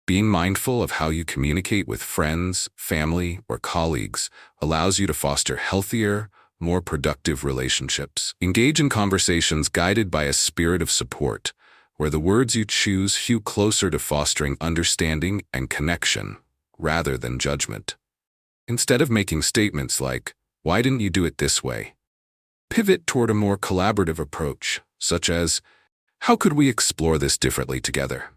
Being mindful of how you communicate with friends, family, or colleagues allows you to foster healthier, more productive relationships. Engage in conversations guided by a spirit of support, where the words you choose hew closer to fostering understanding and connection, rather than judgment. Instead of making statements like, "Why didn't you do it this way?" pivot toward a more collaborative approach, such as, "How could we explore this differently together?"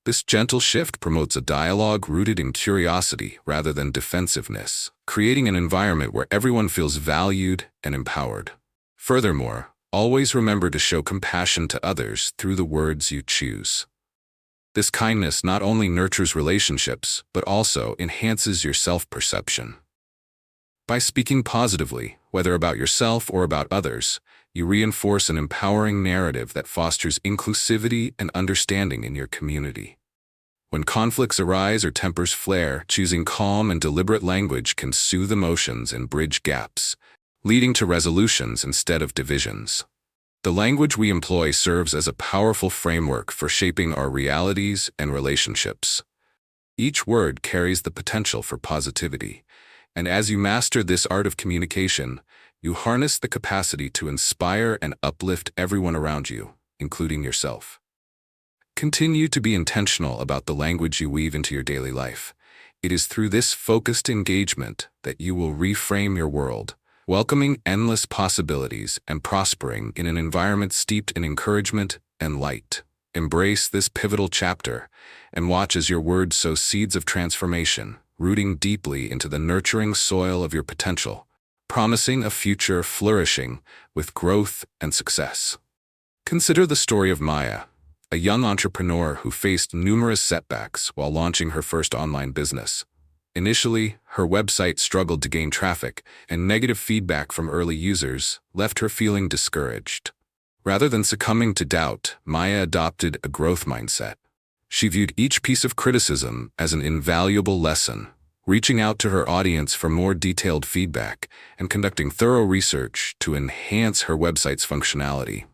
This gentle shift promotes a dialogue rooted in curiosity rather than defensiveness, creating an environment where everyone feels valued and empowered. Furthermore, always remember to show compassion to others through the words you choose. This kindness not only nurtures relationships, but also enhances your self-perception. By speaking positively, whether about yourself or about others, you reinforce an empowering narrative that fosters inclusivity and understanding in your community. When conflicts arise or tempers flare, choosing calm and deliberate language can soothe emotions and bridge gaps, leading to resolutions instead of divisions. The language we employ serves as a powerful framework for shaping our realities and relationships. Each word carries the potential for positivity, and as you master this art of communication, you harness the capacity to inspire and uplift everyone around you, including yourself. Continue to be intentional about the language you weave into your daily life. It is through this focused engagement that you will reframe your world, welcoming endless possibilities and prospering in an environment steeped in encouragement and light. Embrace this pivotal chapter and watch as your words sow seeds of transformation, rooting deeply into the nurturing soil of your potential, promising a future flourishing with growth and success. Consider the story of Maya, a young entrepreneur who faced numerous setbacks while launching her first online business. Initially, her website struggled to gain traffic, and negative feedback from early users left her feeling discouraged. Rather than succumbing to doubt, Maya adopted a growth mindset. She viewed each piece of criticism as an invaluable lesson, reaching out to her audience for more detailed feedback and conducting thorough research to enhance her website's functionality.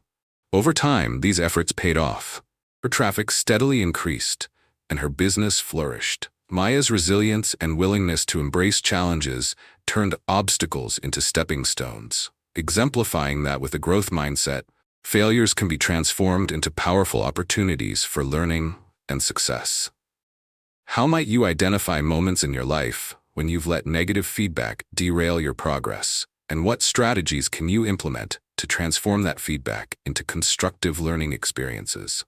Over time, these efforts paid off. Her traffic steadily increased, and her business flourished. Maya's resilience and willingness to embrace challenges turned obstacles into stepping stones, exemplifying that with a growth mindset, failures can be transformed into powerful opportunities for learning and success. How might you identify moments in your life when you've let negative feedback derail your progress? And what strategies can you implement to transform that feedback into constructive learning experiences?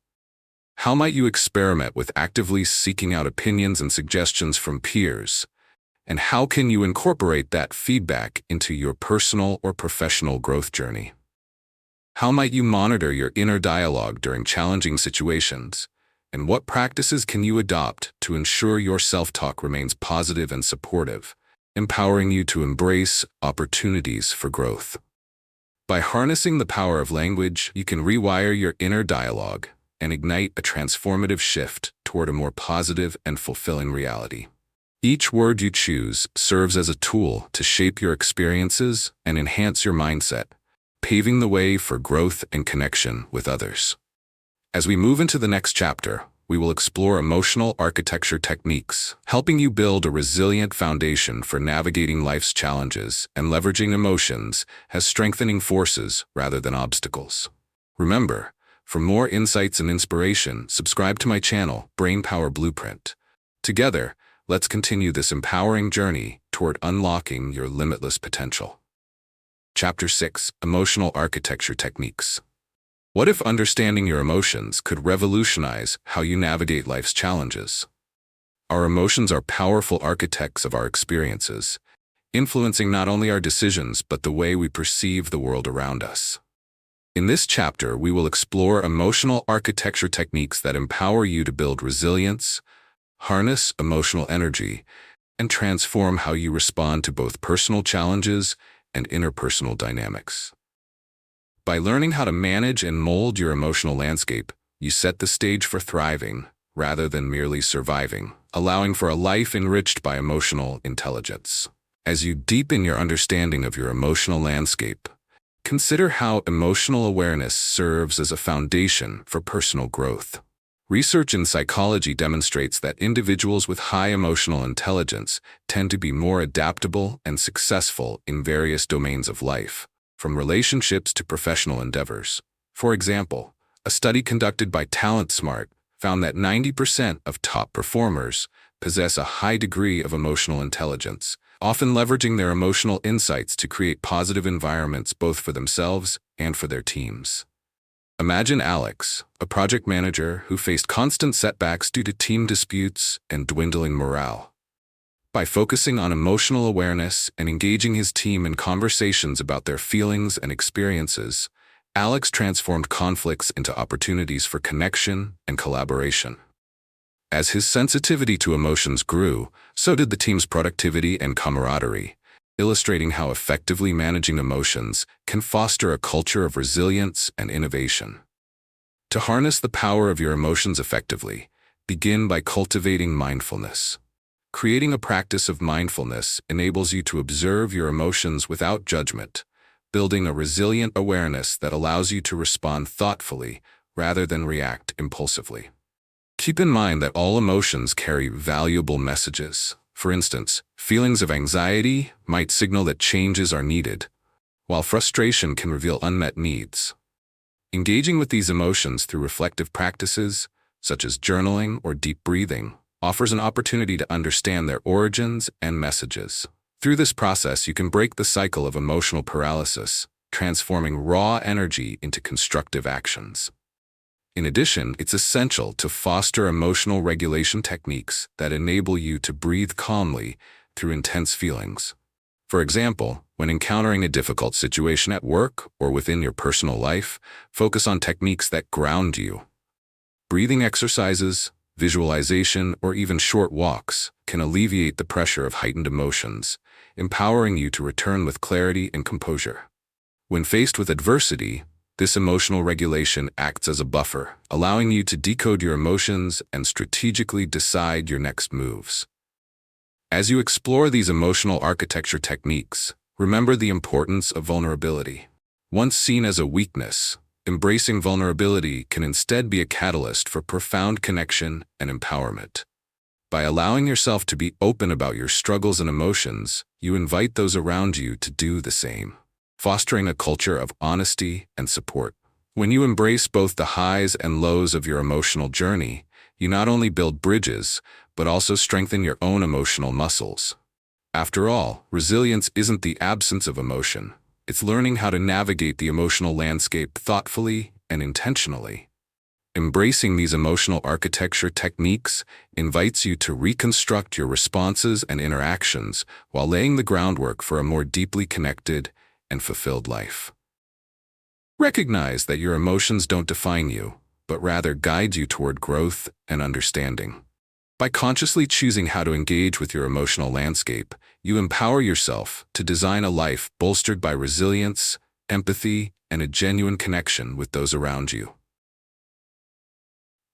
How might you experiment with actively seeking out opinions and suggestions from peers? And how can you incorporate that feedback into your personal or professional growth journey? How might you monitor your inner dialogue during challenging situations? And what practices can you adopt to ensure your self-talk remains positive and supportive, empowering you to embrace opportunities for growth? By harnessing the power of language, you can rewire your inner dialogue and ignite a transformative shift toward a more positive and fulfilling reality. Each word you choose serves as a tool to shape your experiences and enhance your mindset, paving the way for growth and connection with others. As we move into the next chapter, we will explore emotional architecture techniques, helping you build a resilient foundation for navigating life's challenges and leveraging emotions as strengthening forces rather than obstacles. Remember, for more insights and inspiration, subscribe to my channel, Brainpower Blueprint. Together, let's continue this empowering journey toward unlocking your limitless potential. Chapter 6: Emotional Architecture Techniques. What if understanding your emotions could revolutionize how you navigate life's challenges? Our emotions are powerful architects of our experiences, influencing not only our decisions but the way we perceive the world around us. In this chapter, we will explore emotional architecture techniques that empower you to build resilience, harness emotional energy, and transform how you respond to both personal challenges and interpersonal dynamics. By learning how to manage and mold your emotional landscape, you set the stage for thriving rather than merely surviving, allowing for a life enriched by emotional intelligence. As you deepen your understanding of your emotional landscape, consider how emotional awareness serves as a foundation for personal growth. Research in psychology demonstrates that individuals with high emotional intelligence tend to be more adaptable and successful in various domains of life, from relationships to professional endeavors. For example, a study conducted by TalentSmart found that 90% of top performers possess a high degree of emotional intelligence, often leveraging their emotional insights to create positive environments both for themselves and for their teams. Imagine Alex, a project manager who faced constant setbacks due to team disputes and dwindling morale. By focusing on emotional awareness and engaging his team in conversations about their feelings and experiences, Alex transformed conflicts into opportunities for connection and collaboration. As his sensitivity to emotions grew, so did the team's productivity and camaraderie, illustrating how effectively managing emotions can foster a culture of resilience and innovation. To harness the power of your emotions effectively, begin by cultivating mindfulness. Creating a practice of mindfulness enables you to observe your emotions without judgment, building a resilient awareness that allows you to respond thoughtfully rather than react impulsively. Keep in mind that all emotions carry valuable messages. For instance, feelings of anxiety might signal that changes are needed, while frustration can reveal unmet needs. Engaging with these emotions through reflective practices, such as journaling or deep breathing, offers an opportunity to understand their origins and messages. Through this process, you can break the cycle of emotional paralysis, transforming raw energy into constructive actions. In addition, it's essential to foster emotional regulation techniques that enable you to breathe calmly through intense feelings. For example, when encountering a difficult situation at work or within your personal life, focus on techniques that ground you. Breathing exercises, visualization, or even short walks can alleviate the pressure of heightened emotions, empowering you to return with clarity and composure. When faced with adversity, this emotional regulation acts as a buffer, allowing you to decode your emotions and strategically decide your next moves. As you explore these emotional architecture techniques, remember the importance of vulnerability. Once seen as a weakness, Embracing vulnerability can instead be a catalyst for profound connection and empowerment. By allowing yourself to be open about your struggles and emotions, you invite those around you to do the same, fostering a culture of honesty and support. When you embrace both the highs and lows of your emotional journey, you not only build bridges, but also strengthen your own emotional muscles. After all, resilience isn't the absence of emotion. It's learning how to navigate the emotional landscape thoughtfully and intentionally. Embracing these emotional architecture techniques invites you to reconstruct your responses and interactions while laying the groundwork for a more deeply connected and fulfilled life. Recognize that your emotions don't define you, but rather guide you toward growth and understanding. By consciously choosing how to engage with your emotional landscape, you empower yourself to design a life bolstered by resilience, empathy, and a genuine connection with those around you.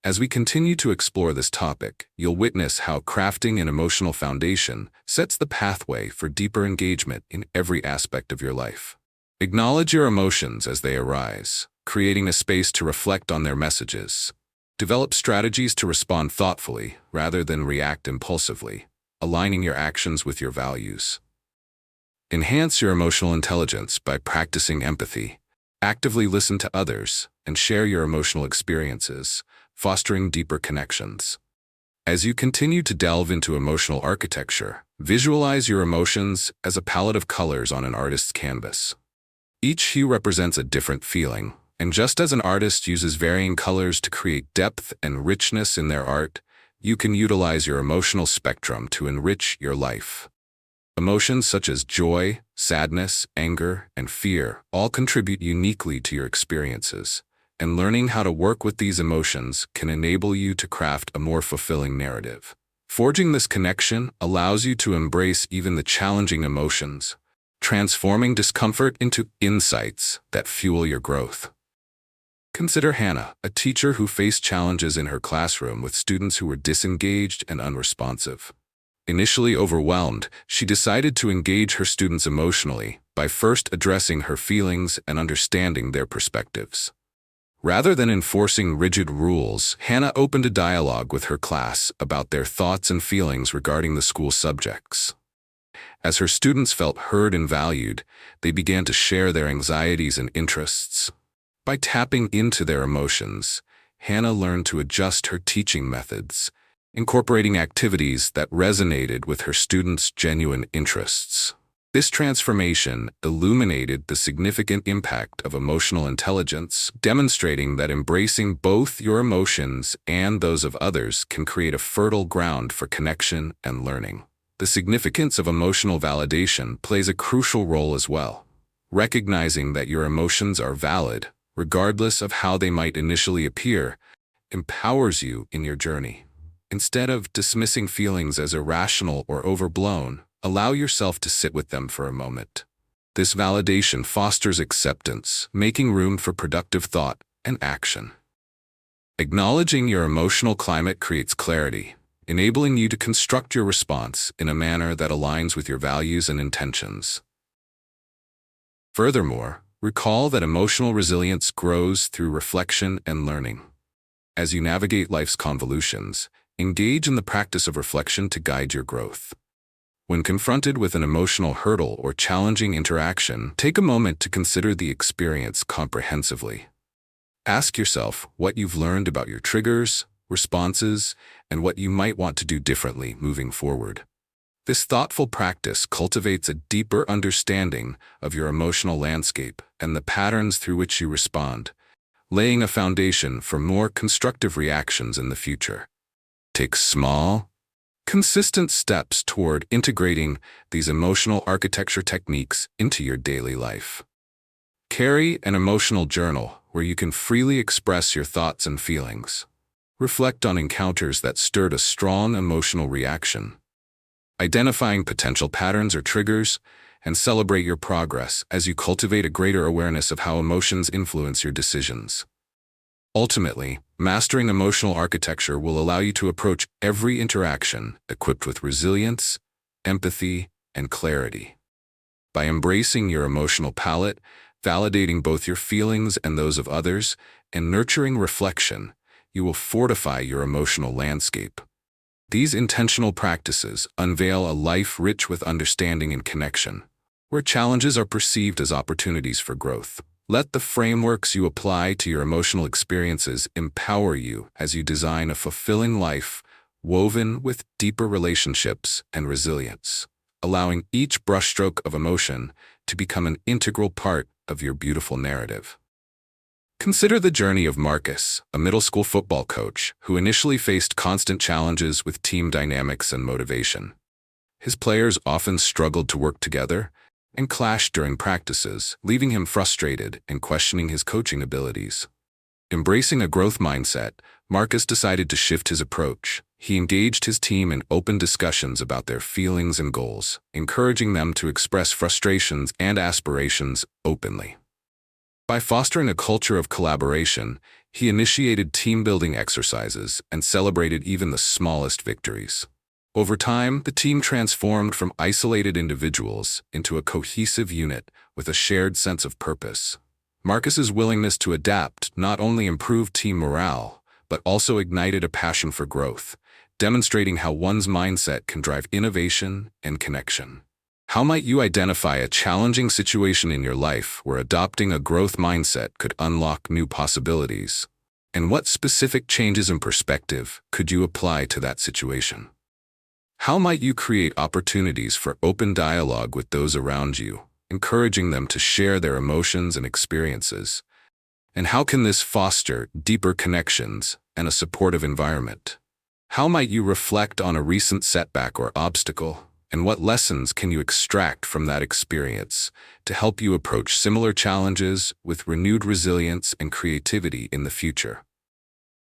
As we continue to explore this topic, you'll witness how crafting an emotional foundation sets the pathway for deeper engagement in every aspect of your life. Acknowledge your emotions as they arise, creating a space to reflect on their messages. Develop strategies to respond thoughtfully rather than react impulsively, aligning your actions with your values. Enhance your emotional intelligence by practicing empathy. Actively listen to others and share your emotional experiences, fostering deeper connections. As you continue to delve into emotional architecture, visualize your emotions as a palette of colors on an artist's canvas. Each hue represents a different feeling, and just as an artist uses varying colors to create depth and richness in their art, you can utilize your emotional spectrum to enrich your life. Emotions such as joy, sadness, anger, and fear all contribute uniquely to your experiences, and learning how to work with these emotions can enable you to craft a more fulfilling narrative. Forging this connection allows you to embrace even the challenging emotions, transforming discomfort into insights that fuel your growth. Consider Hannah, a teacher who faced challenges in her classroom with students who were disengaged and unresponsive. Initially overwhelmed, she decided to engage her students emotionally by first addressing her feelings and understanding their perspectives. Rather than enforcing rigid rules, Hannah opened a dialogue with her class about their thoughts and feelings regarding the school subjects. As her students felt heard and valued, they began to share their anxieties and interests. By tapping into their emotions, Hannah learned to adjust her teaching methods, incorporating activities that resonated with her students' genuine interests. This transformation illuminated the significant impact of emotional intelligence, demonstrating that embracing both your emotions and those of others can create a fertile ground for connection and learning. The significance of emotional validation plays a crucial role as well. Recognizing that your emotions are valid, regardless of how they might initially appear, empowers you in your journey. Instead of dismissing feelings as irrational or overblown, allow yourself to sit with them for a moment. This validation fosters acceptance, making room for productive thought and action. Acknowledging your emotional climate creates clarity, enabling you to construct your response in a manner that aligns with your values and intentions. Furthermore, recall that emotional resilience grows through reflection and learning. As you navigate life's convolutions, engage in the practice of reflection to guide your growth. When confronted with an emotional hurdle or challenging interaction, take a moment to consider the experience comprehensively. Ask yourself what you've learned about your triggers, responses, and what you might want to do differently moving forward. This thoughtful practice cultivates a deeper understanding of your emotional landscape and the patterns through which you respond, laying a foundation for more constructive reactions in the future. Take small, consistent steps toward integrating these emotional architecture techniques into your daily life. Carry an emotional journal where you can freely express your thoughts and feelings. Reflect on encounters that stirred a strong emotional reaction, identifying potential patterns or triggers, and celebrate your progress as you cultivate a greater awareness of how emotions influence your decisions. Ultimately, mastering emotional architecture will allow you to approach every interaction equipped with resilience, empathy, and clarity. By embracing your emotional palette, validating both your feelings and those of others, and nurturing reflection. You will fortify your emotional landscape. These intentional practices unveil a life rich with understanding and connection, where challenges are perceived as opportunities for growth. Let the frameworks you apply to your emotional experiences empower you as you design a fulfilling life woven with deeper relationships and resilience, allowing each brushstroke of emotion to become an integral part of your beautiful narrative. Consider the journey of Marcus, a middle school football coach who initially faced constant challenges with team dynamics and motivation. His players often struggled to work together and clashed during practices, leaving him frustrated and questioning his coaching abilities. Embracing a growth mindset, Marcus decided to shift his approach. He engaged his team in open discussions about their feelings and goals, encouraging them to express frustrations and aspirations openly. By fostering a culture of collaboration, he initiated team-building exercises and celebrated even the smallest victories. Over time, the team transformed from isolated individuals into a cohesive unit with a shared sense of purpose. Marcus's willingness to adapt not only improved team morale, but also ignited a passion for growth, demonstrating how one's mindset can drive innovation and connection. How might you identify a challenging situation in your life where adopting a growth mindset could unlock new possibilities? And what specific changes in perspective could you apply to that situation? How might you create opportunities for open dialogue with those around you, encouraging them to share their emotions and experiences? And how can this foster deeper connections and a supportive environment? How might you reflect on a recent setback or obstacle, and what lessons can you extract from that experience to help you approach similar challenges with renewed resilience and creativity in the future?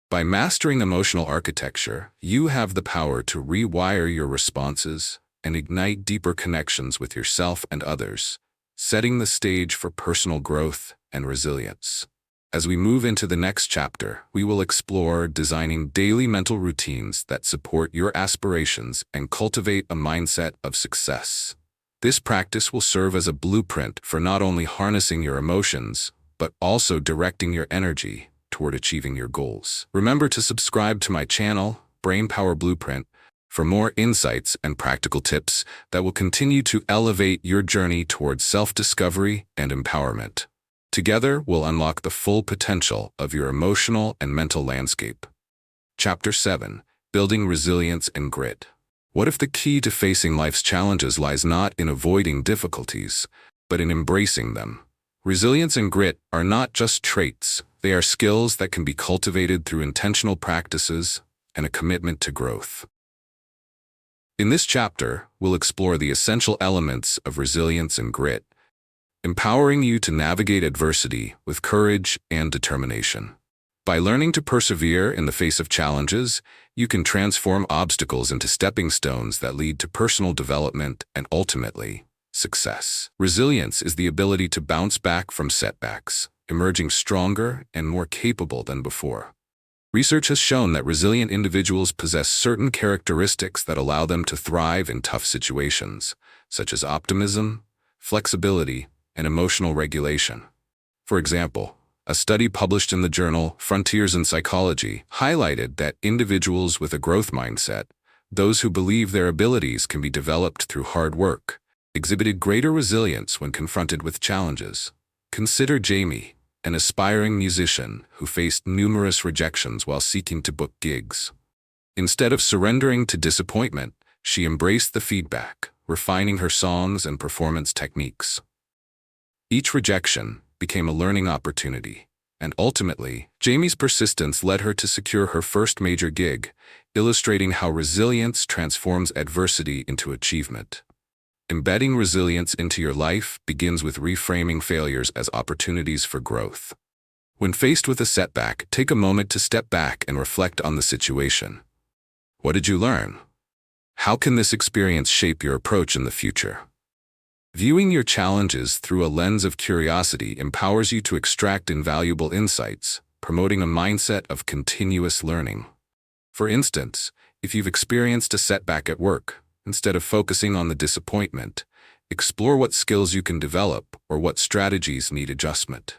By mastering emotional architecture, you have the power to rewire your responses and ignite deeper connections with yourself and others, setting the stage for personal growth and resilience. As we move into the next chapter, we will explore designing daily mental routines that support your aspirations and cultivate a mindset of success. This practice will serve as a blueprint for not only harnessing your emotions, but also directing your energy toward achieving your goals. Remember to subscribe to my channel, Brainpower Blueprint, for more insights and practical tips that will continue to elevate your journey towards self-discovery and empowerment. Together, we'll unlock the full potential of your emotional and mental landscape. Chapter 7. Building Resilience and Grit. What if the key to facing life's challenges lies not in avoiding difficulties, but in embracing them? Resilience and grit are not just traits, they are skills that can be cultivated through intentional practices and a commitment to growth. In this chapter, we'll explore the essential elements of resilience and grit, empowering you to navigate adversity with courage and determination. By learning to persevere in the face of challenges, you can transform obstacles into stepping stones that lead to personal development and ultimately, success. Resilience is the ability to bounce back from setbacks, emerging stronger and more capable than before. Research has shown that resilient individuals possess certain characteristics that allow them to thrive in tough situations, such as optimism, flexibility, and emotional regulation. For example, a study published in the journal Frontiers in Psychology highlighted that individuals with a growth mindset, those who believe their abilities can be developed through hard work, exhibited greater resilience when confronted with challenges. Consider Jamie, an aspiring musician who faced numerous rejections while seeking to book gigs. Instead of surrendering to disappointment, she embraced the feedback, refining her songs and performance techniques. Each rejection became a learning opportunity, and ultimately, Jamie's persistence led her to secure her first major gig, illustrating how resilience transforms adversity into achievement. Embedding resilience into your life begins with reframing failures as opportunities for growth. When faced with a setback, take a moment to step back and reflect on the situation. What did you learn? How can this experience shape your approach in the future? Viewing your challenges through a lens of curiosity empowers you to extract invaluable insights, promoting a mindset of continuous learning. For instance, if you've experienced a setback at work, instead of focusing on the disappointment, explore what skills you can develop or what strategies need adjustment.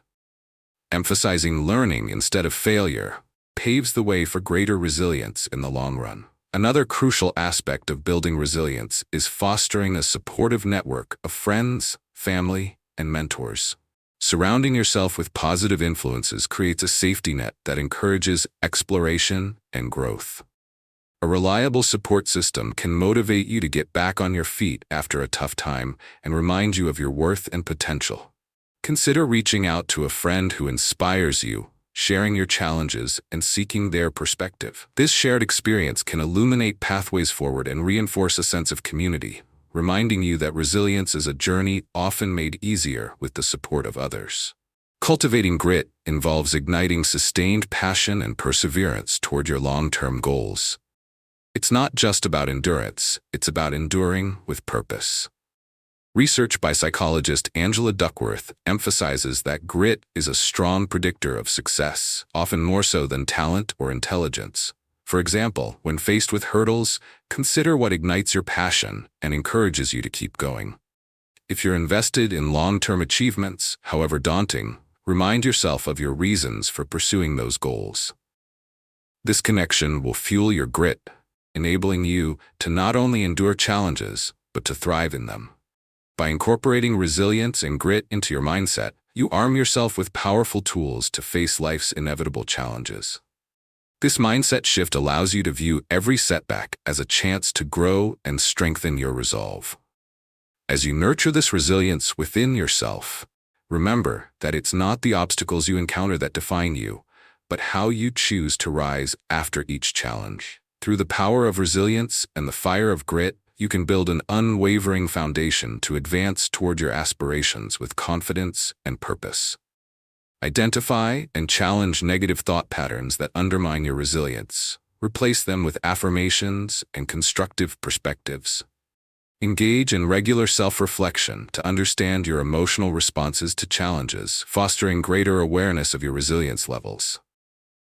Emphasizing learning instead of failure paves the way for greater resilience in the long run. Another crucial aspect of building resilience is fostering a supportive network of friends, family, and mentors. Surrounding yourself with positive influences creates a safety net that encourages exploration and growth. A reliable support system can motivate you to get back on your feet after a tough time and remind you of your worth and potential. Consider reaching out to a friend who inspires you, sharing your challenges, and seeking their perspective. This shared experience can illuminate pathways forward and reinforce a sense of community, reminding you that resilience is a journey often made easier with the support of others. Cultivating grit involves igniting sustained passion and perseverance toward your long-term goals. It's not just about endurance, it's about enduring with purpose. Research by psychologist Angela Duckworth emphasizes that grit is a strong predictor of success, often more so than talent or intelligence. For example, when faced with hurdles, consider what ignites your passion and encourages you to keep going. If you're invested in long-term achievements, however daunting, remind yourself of your reasons for pursuing those goals. This connection will fuel your grit, enabling you to not only endure challenges, but to thrive in them. By incorporating resilience and grit into your mindset, you arm yourself with powerful tools to face life's inevitable challenges. This mindset shift allows you to view every setback as a chance to grow and strengthen your resolve. As you nurture this resilience within yourself, remember that it's not the obstacles you encounter that define you, but how you choose to rise after each challenge. Through the power of resilience and the fire of grit, you can build an unwavering foundation to advance toward your aspirations with confidence and purpose. Identify and challenge negative thought patterns that undermine your resilience. Replace them with affirmations and constructive perspectives. Engage in regular self-reflection to understand your emotional responses to challenges, fostering greater awareness of your resilience levels.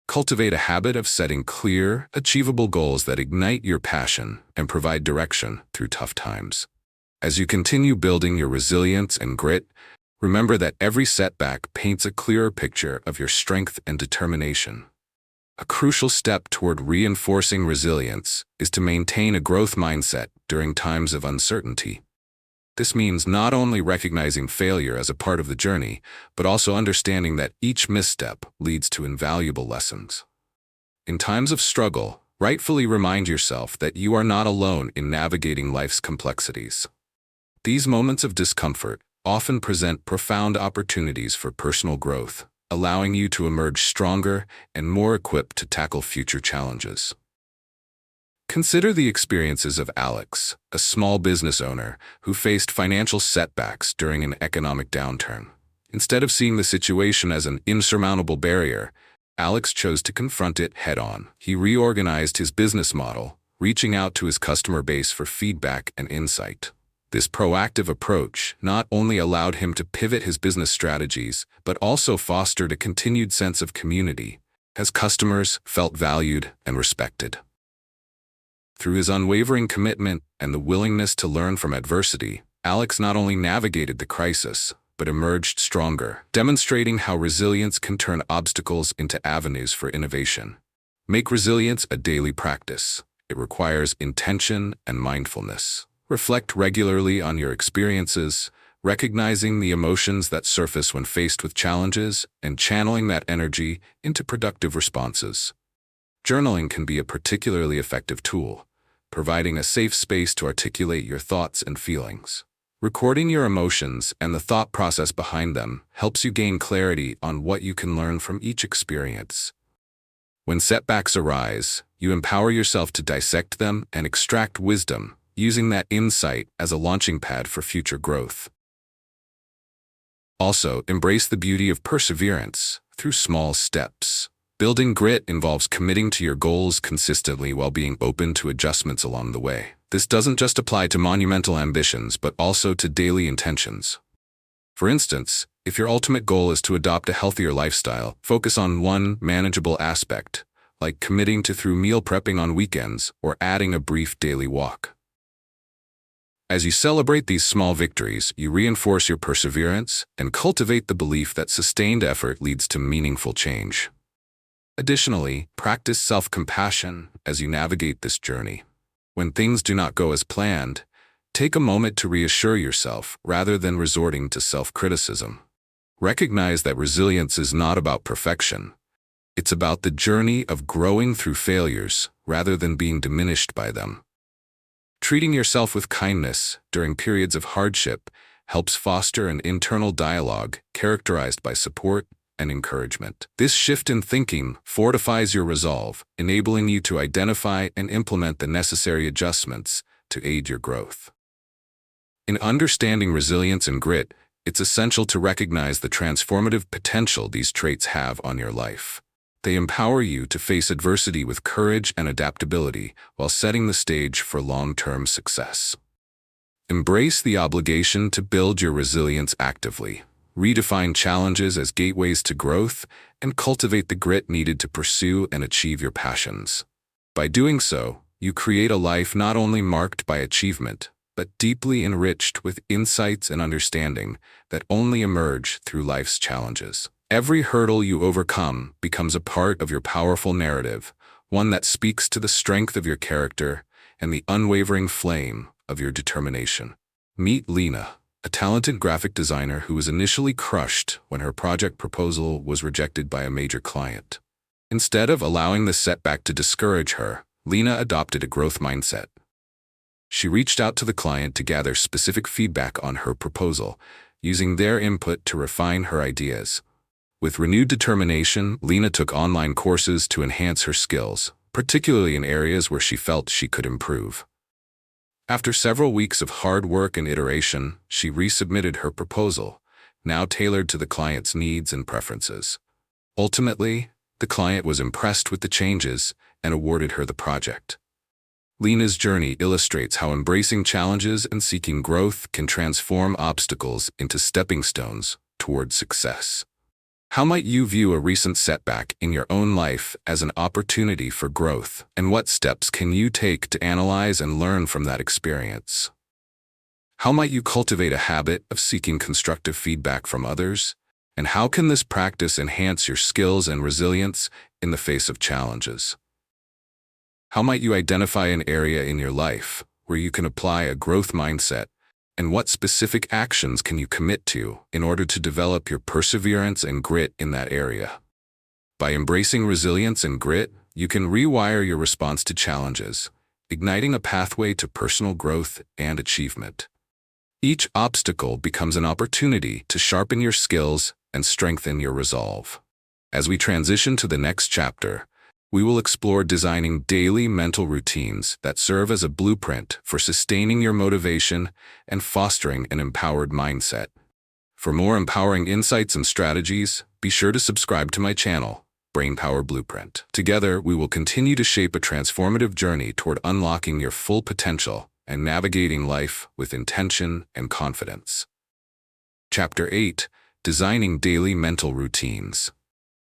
Cultivate a habit of setting clear, achievable goals that ignite your passion and provide direction through tough times. As you continue building your resilience and grit, remember that every setback paints a clearer picture of your strength and determination. A crucial step toward reinforcing resilience is to maintain a growth mindset during times of uncertainty. This means not only recognizing failure as a part of the journey, but also understanding that each misstep leads to invaluable lessons. In times of struggle, rightfully remind yourself that you are not alone in navigating life's complexities. These moments of discomfort often present profound opportunities for personal growth, allowing you to emerge stronger and more equipped to tackle future challenges. Consider the experiences of Alex, a small business owner who faced financial setbacks during an economic downturn. Instead of seeing the situation as an insurmountable barrier, Alex chose to confront it head-on. He reorganized his business model, reaching out to his customer base for feedback and insight. This proactive approach not only allowed him to pivot his business strategies, but also fostered a continued sense of community, as customers felt valued and respected. Through his unwavering commitment and the willingness to learn from adversity, Alex not only navigated the crisis, but emerged stronger, demonstrating how resilience can turn obstacles into avenues for innovation. Make resilience a daily practice. It requires intention and mindfulness. Reflect regularly on your experiences, recognizing the emotions that surface when faced with challenges and channeling that energy into productive responses. Journaling can be a particularly effective tool, providing a safe space to articulate your thoughts and feelings. Recording your emotions and the thought process behind them helps you gain clarity on what you can learn from each experience. When setbacks arise, you empower yourself to dissect them and extract wisdom, using that insight as a launching pad for future growth. Also, embrace the beauty of perseverance through small steps. Building grit involves committing to your goals consistently while being open to adjustments along the way. This doesn't just apply to monumental ambitions, but also to daily intentions. For instance, if your ultimate goal is to adopt a healthier lifestyle, focus on one manageable aspect, like committing to through meal prepping on weekends or adding a brief daily walk. As you celebrate these small victories, you reinforce your perseverance and cultivate the belief that sustained effort leads to meaningful change. Additionally, practice self-compassion as you navigate this journey. When things do not go as planned, take a moment to reassure yourself rather than resorting to self-criticism. Recognize that resilience is not about perfection. It's about the journey of growing through failures rather than being diminished by them. Treating yourself with kindness during periods of hardship helps foster an internal dialogue characterized by support and encouragement. This shift in thinking fortifies your resolve, enabling you to identify and implement the necessary adjustments to aid your growth. In understanding resilience and grit, it's essential to recognize the transformative potential these traits have on your life. They empower you to face adversity with courage and adaptability while setting the stage for long-term success. Embrace the obligation to build your resilience actively. Redefine challenges as gateways to growth and cultivate the grit needed to pursue and achieve your passions. By doing so, you create a life not only marked by achievement, but deeply enriched with insights and understanding that only emerge through life's challenges. Every hurdle you overcome becomes a part of your powerful narrative, one that speaks to the strength of your character and the unwavering flame of your determination. Meet Lena, a talented graphic designer who was initially crushed when her project proposal was rejected by a major client. Instead of allowing the setback to discourage her, Lena adopted a growth mindset. She reached out to the client to gather specific feedback on her proposal, using their input to refine her ideas. With renewed determination, Lena took online courses to enhance her skills, particularly in areas where she felt she could improve. After several weeks of hard work and iteration, she resubmitted her proposal, now tailored to the client's needs and preferences. Ultimately, the client was impressed with the changes and awarded her the project. Lena's journey illustrates how embracing challenges and seeking growth can transform obstacles into stepping stones toward success. How might you view a recent setback in your own life as an opportunity for growth, and what steps can you take to analyze and learn from that experience? How might you cultivate a habit of seeking constructive feedback from others, and how can this practice enhance your skills and resilience in the face of challenges? How might you identify an area in your life where you can apply a growth mindset, and what specific actions can you commit to in order to develop your perseverance and grit in that area? By embracing resilience and grit, you can rewire your response to challenges, igniting a pathway to personal growth and achievement. Each obstacle becomes an opportunity to sharpen your skills and strengthen your resolve. As we transition to the next chapter, we will explore designing daily mental routines that serve as a blueprint for sustaining your motivation and fostering an empowered mindset. For more empowering insights and strategies, be sure to subscribe to my channel, Brainpower Blueprint. Together, we will continue to shape a transformative journey toward unlocking your full potential and navigating life with intention and confidence. Chapter 8: Designing Daily Mental Routines.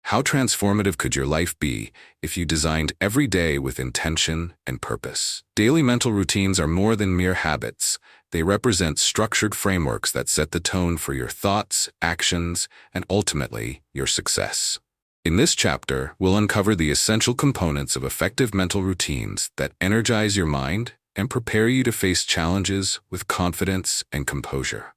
How transformative could your life be if you designed every day with intention and purpose? Daily mental routines are more than mere habits. They represent structured frameworks that set the tone for your thoughts, actions, and ultimately, your success. In this chapter, we'll uncover the essential components of effective mental routines that energize your mind and prepare you to face challenges with confidence and composure.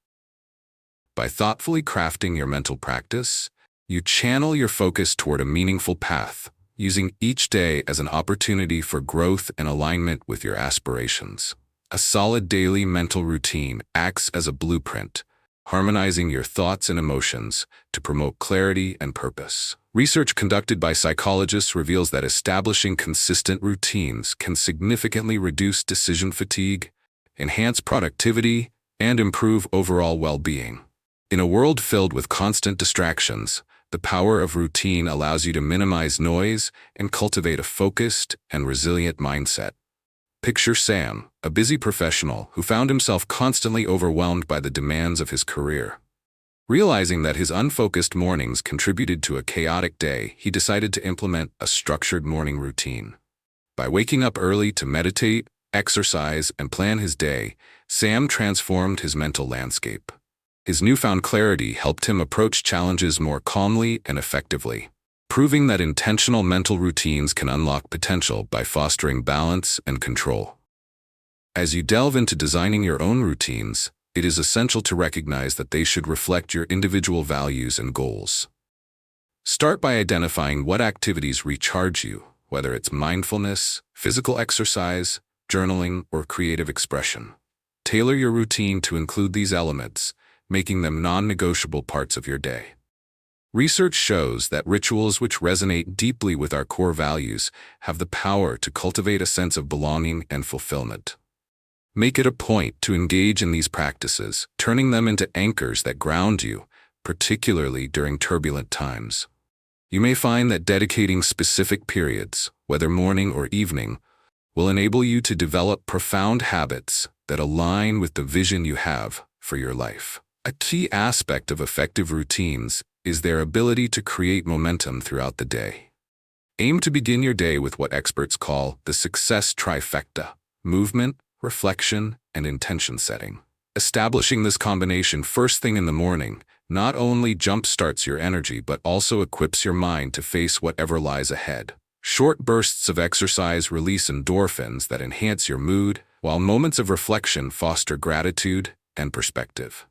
By thoughtfully crafting your mental practice, you channel your focus toward a meaningful path, using each day as an opportunity for growth and alignment with your aspirations. A solid daily mental routine acts as a blueprint, harmonizing your thoughts and emotions to promote clarity and purpose. Research conducted by psychologists reveals that establishing consistent routines can significantly reduce decision fatigue, enhance productivity, and improve overall well-being. In a world filled with constant distractions, the power of routine allows you to minimize noise and cultivate a focused and resilient mindset. Picture Sam, a busy professional who found himself constantly overwhelmed by the demands of his career. Realizing that his unfocused mornings contributed to a chaotic day, he decided to implement a structured morning routine. By waking up early to meditate, exercise, and plan his day, Sam transformed his mental landscape. His newfound clarity helped him approach challenges more calmly and effectively, proving that intentional mental routines can unlock potential by fostering balance and control. As you delve into designing your own routines, it is essential to recognize that they should reflect your individual values and goals. Start by identifying what activities recharge you, whether it's mindfulness, physical exercise, journaling, or creative expression. Tailor your routine to include these elements, making them non-negotiable parts of your day. Research shows that rituals which resonate deeply with our core values have the power to cultivate a sense of belonging and fulfillment. Make it a point to engage in these practices, turning them into anchors that ground you, particularly during turbulent times. You may find that dedicating specific periods, whether morning or evening, will enable you to develop profound habits that align with the vision you have for your life. A key aspect of effective routines is their ability to create momentum throughout the day. Aim to begin your day with what experts call the success trifecta: movement, reflection, and intention setting. Establishing this combination first thing in the morning not only jumpstarts your energy but also equips your mind to face whatever lies ahead. Short bursts of exercise release endorphins that enhance your mood, while moments of reflection foster gratitude and perspective.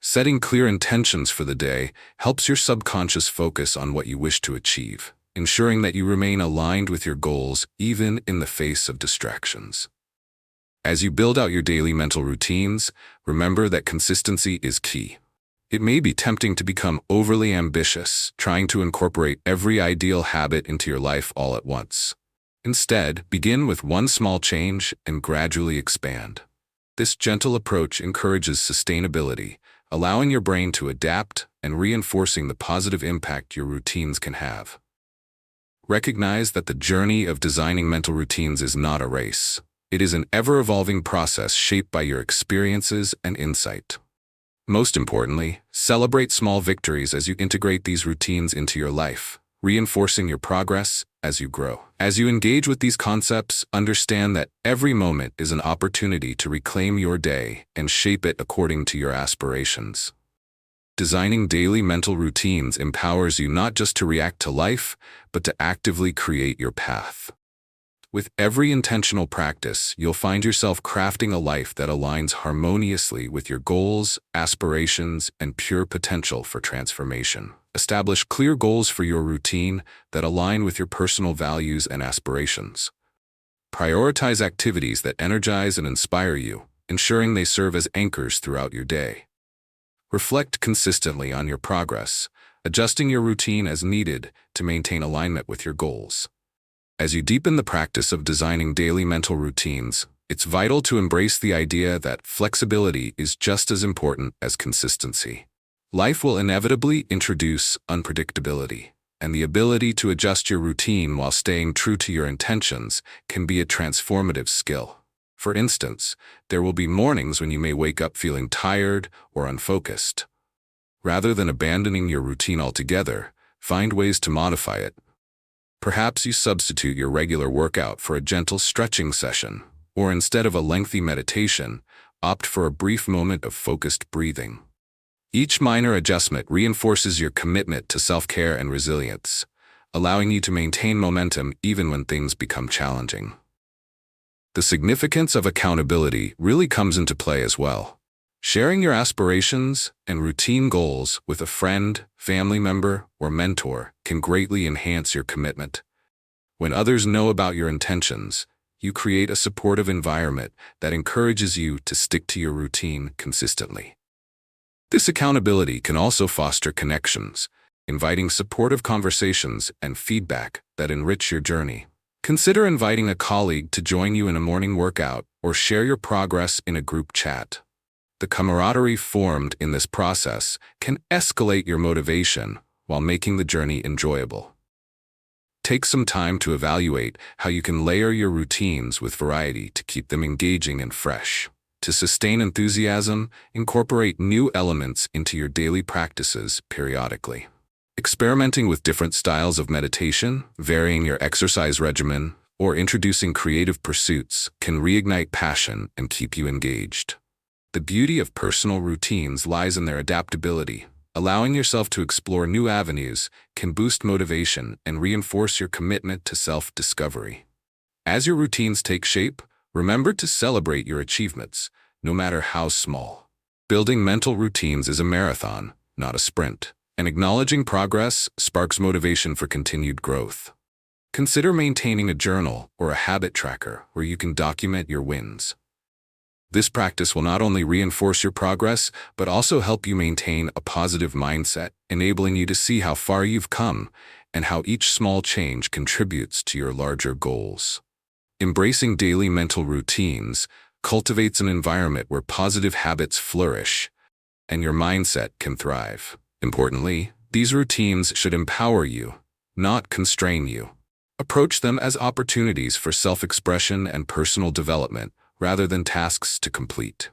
Setting clear intentions for the day helps your subconscious focus on what you wish to achieve, ensuring that you remain aligned with your goals even in the face of distractions. As you build out your daily mental routines, remember that consistency is key. It may be tempting to become overly ambitious, trying to incorporate every ideal habit into your life all at once. Instead, begin with one small change and gradually expand. This gentle approach encourages sustainability, allowing your brain to adapt and reinforcing the positive impact your routines can have. Recognize that the journey of designing mental routines is not a race. It is an ever-evolving process shaped by your experiences and insight. Most importantly, celebrate small victories as you integrate these routines into your life, reinforcing your progress as you grow. As you engage with these concepts, understand that every moment is an opportunity to reclaim your day and shape it according to your aspirations. Designing daily mental routines empowers you not just to react to life, but to actively create your path. With every intentional practice, you'll find yourself crafting a life that aligns harmoniously with your goals, aspirations, and pure potential for transformation. Establish clear goals for your routine that align with your personal values and aspirations. Prioritize activities that energize and inspire you, ensuring they serve as anchors throughout your day. Reflect consistently on your progress, adjusting your routine as needed to maintain alignment with your goals. As you deepen the practice of designing daily mental routines, it's vital to embrace the idea that flexibility is just as important as consistency. Life will inevitably introduce unpredictability, and the ability to adjust your routine while staying true to your intentions can be a transformative skill. For instance, there will be mornings when you may wake up feeling tired or unfocused. Rather than abandoning your routine altogether, find ways to modify it. Perhaps you substitute your regular workout for a gentle stretching session, or instead of a lengthy meditation, opt for a brief moment of focused breathing. Each minor adjustment reinforces your commitment to self-care and resilience, allowing you to maintain momentum even when things become challenging. The significance of accountability really comes into play as well. Sharing your aspirations and routine goals with a friend, family member, or mentor can greatly enhance your commitment. When others know about your intentions, you create a supportive environment that encourages you to stick to your routine consistently. This accountability can also foster connections, inviting supportive conversations and feedback that enrich your journey. Consider inviting a colleague to join you in a morning workout or share your progress in a group chat. The camaraderie formed in this process can escalate your motivation while making the journey enjoyable. Take some time to evaluate how you can layer your routines with variety to keep them engaging and fresh. To sustain enthusiasm, incorporate new elements into your daily practices periodically. Experimenting with different styles of meditation, varying your exercise regimen, or introducing creative pursuits can reignite passion and keep you engaged. The beauty of personal routines lies in their adaptability. Allowing yourself to explore new avenues can boost motivation and reinforce your commitment to self-discovery. As your routines take shape, remember to celebrate your achievements, no matter how small. Building mental routines is a marathon, not a sprint, and acknowledging progress sparks motivation for continued growth. Consider maintaining a journal or a habit tracker where you can document your wins. This practice will not only reinforce your progress, but also help you maintain a positive mindset, enabling you to see how far you've come and how each small change contributes to your larger goals. Embracing daily mental routines cultivates an environment where positive habits flourish and your mindset can thrive. Importantly, these routines should empower you, not constrain you. Approach them as opportunities for self-expression and personal development, rather than tasks to complete.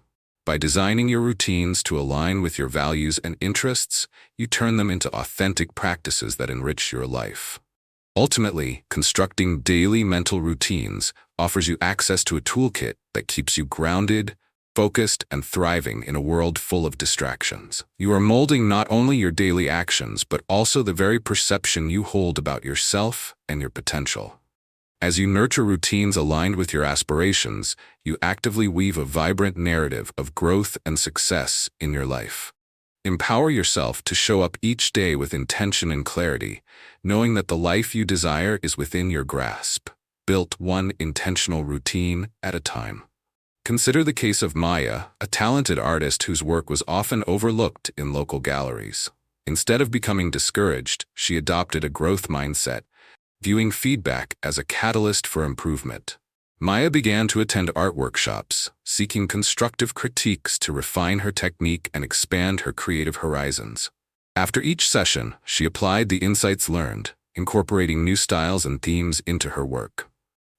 By designing your routines to align with your values and interests, you turn them into authentic practices that enrich your life. Ultimately, constructing daily mental routines offers you access to a toolkit that keeps you grounded, focused, and thriving in a world full of distractions. You are molding not only your daily actions, but also the very perception you hold about yourself and your potential. As you nurture routines aligned with your aspirations, you actively weave a vibrant narrative of growth and success in your life. Empower yourself to show up each day with intention and clarity, knowing that the life you desire is within your grasp, built one intentional routine at a time. Consider the case of Maya, a talented artist whose work was often overlooked in local galleries. Instead of becoming discouraged, she adopted a growth mindset, viewing feedback as a catalyst for improvement. Maya began to attend art workshops, seeking constructive critiques to refine her technique and expand her creative horizons. After each session, she applied the insights learned, incorporating new styles and themes into her work.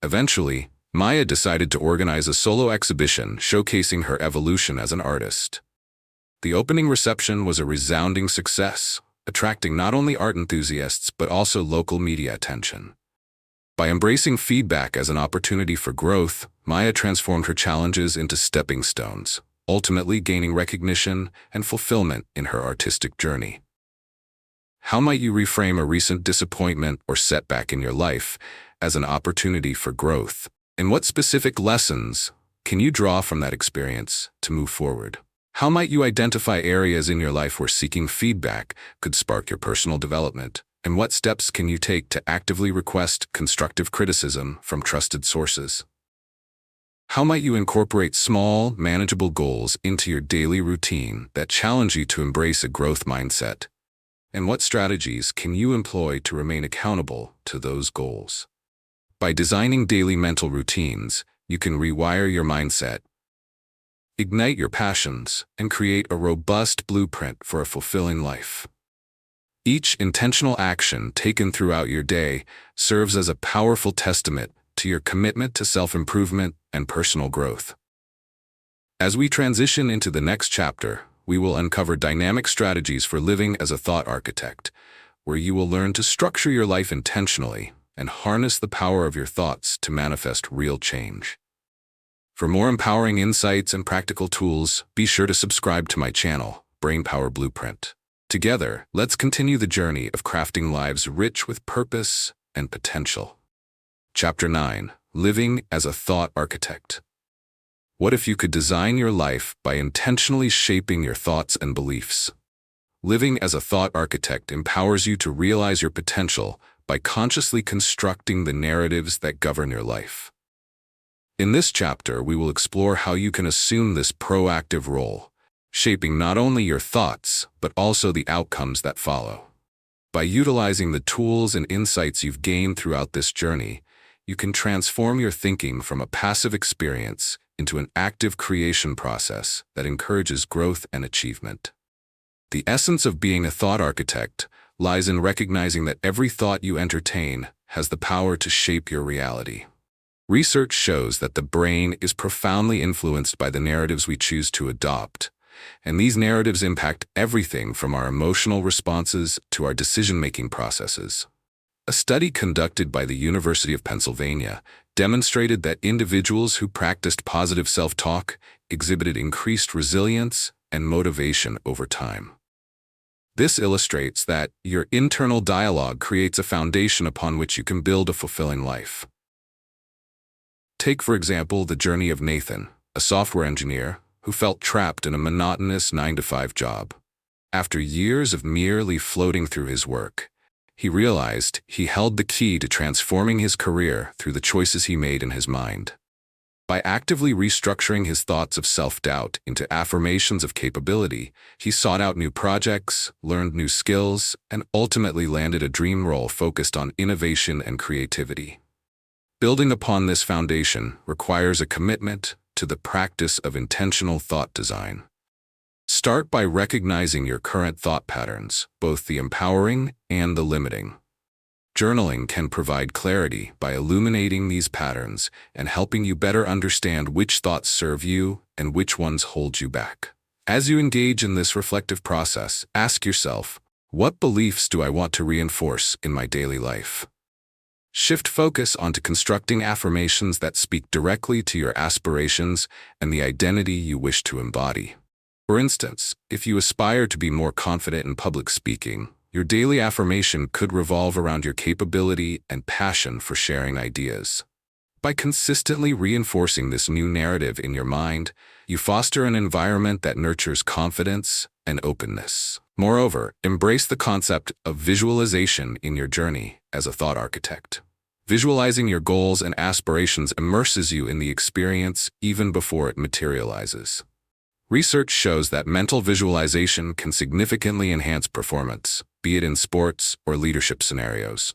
Eventually, Maya decided to organize a solo exhibition showcasing her evolution as an artist. The opening reception was a resounding success, attracting not only art enthusiasts but also local media attention. By embracing feedback as an opportunity for growth, Maya transformed her challenges into stepping stones, ultimately gaining recognition and fulfillment in her artistic journey. How might you reframe a recent disappointment or setback in your life as an opportunity for growth? And what specific lessons can you draw from that experience to move forward? How might you identify areas in your life where seeking feedback could spark your personal development? And what steps can you take to actively request constructive criticism from trusted sources? How might you incorporate small, manageable goals into your daily routine that challenge you to embrace a growth mindset? And what strategies can you employ to remain accountable to those goals? By designing daily mental routines, you can rewire your mindset, ignite your passions, and create a robust blueprint for a fulfilling life. Each intentional action taken throughout your day serves as a powerful testament to your commitment to self-improvement and personal growth. As we transition into the next chapter, we will uncover dynamic strategies for living as a thought architect, where you will learn to structure your life intentionally and harness the power of your thoughts to manifest real change. For more empowering insights and practical tools, be sure to subscribe to my channel, Brainpower Blueprint. Together, let's continue the journey of crafting lives rich with purpose and potential. Chapter 9: Living as a Thought Architect. What if you could design your life by intentionally shaping your thoughts and beliefs? Living as a thought architect empowers you to realize your potential by consciously constructing the narratives that govern your life. In this chapter, we will explore how you can assume this proactive role, shaping not only your thoughts, but also the outcomes that follow. By utilizing the tools and insights you've gained throughout this journey, you can transform your thinking from a passive experience into an active creation process that encourages growth and achievement. The essence of being a thought architect lies in recognizing that every thought you entertain has the power to shape your reality. Research shows that the brain is profoundly influenced by the narratives we choose to adopt, and these narratives impact everything from our emotional responses to our decision-making processes. A study conducted by the University of Pennsylvania demonstrated that individuals who practiced positive self-talk exhibited increased resilience and motivation over time. This illustrates that your internal dialogue creates a foundation upon which you can build a fulfilling life. Take, for example, the journey of Nathan, a software engineer who felt trapped in a monotonous 9-to-5 job. After years of merely floating through his work, he realized he held the key to transforming his career through the choices he made in his mind. By actively restructuring his thoughts of self-doubt into affirmations of capability, he sought out new projects, learned new skills, and ultimately landed a dream role focused on innovation and creativity. Building upon this foundation requires a commitment to the practice of intentional thought design. Start by recognizing your current thought patterns, both the empowering and the limiting. Journaling can provide clarity by illuminating these patterns and helping you better understand which thoughts serve you and which ones hold you back. As you engage in this reflective process, ask yourself, what beliefs do I want to reinforce in my daily life? Shift focus onto constructing affirmations that speak directly to your aspirations and the identity you wish to embody. For instance, if you aspire to be more confident in public speaking, your daily affirmation could revolve around your capability and passion for sharing ideas. By consistently reinforcing this new narrative in your mind, you foster an environment that nurtures confidence and openness. Moreover, embrace the concept of visualization in your journey as a thought architect. Visualizing your goals and aspirations immerses you in the experience even before it materializes. Research shows that mental visualization can significantly enhance performance, be it in sports or leadership scenarios.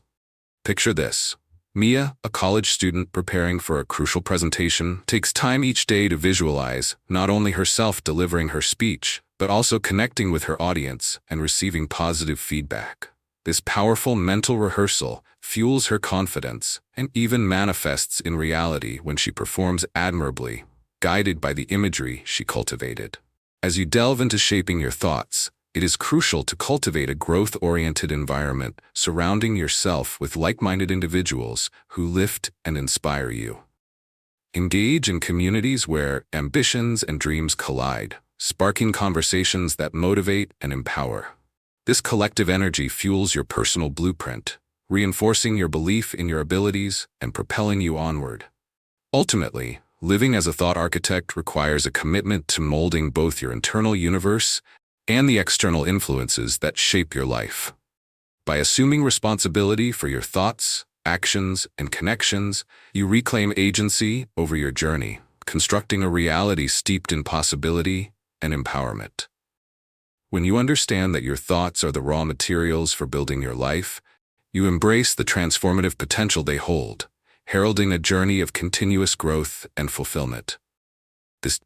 Picture this. Mia, a college student preparing for a crucial presentation, takes time each day to visualize not only herself delivering her speech, but also connecting with her audience and receiving positive feedback. This powerful mental rehearsal fuels her confidence and even manifests in reality when she performs admirably, guided by the imagery she cultivated. As you delve into shaping your thoughts, it is crucial to cultivate a growth-oriented environment surrounding yourself with like-minded individuals who lift and inspire you. Engage in communities where ambitions and dreams collide, sparking conversations that motivate and empower. This collective energy fuels your personal blueprint, reinforcing your belief in your abilities and propelling you onward. Ultimately, living as a thought architect requires a commitment to molding both your internal universe and the external influences that shape your life. By assuming responsibility for your thoughts, actions, and connections, you reclaim agency over your journey, constructing a reality steeped in possibility and empowerment. When you understand that your thoughts are the raw materials for building your life, you embrace the transformative potential they hold, heralding a journey of continuous growth and fulfillment.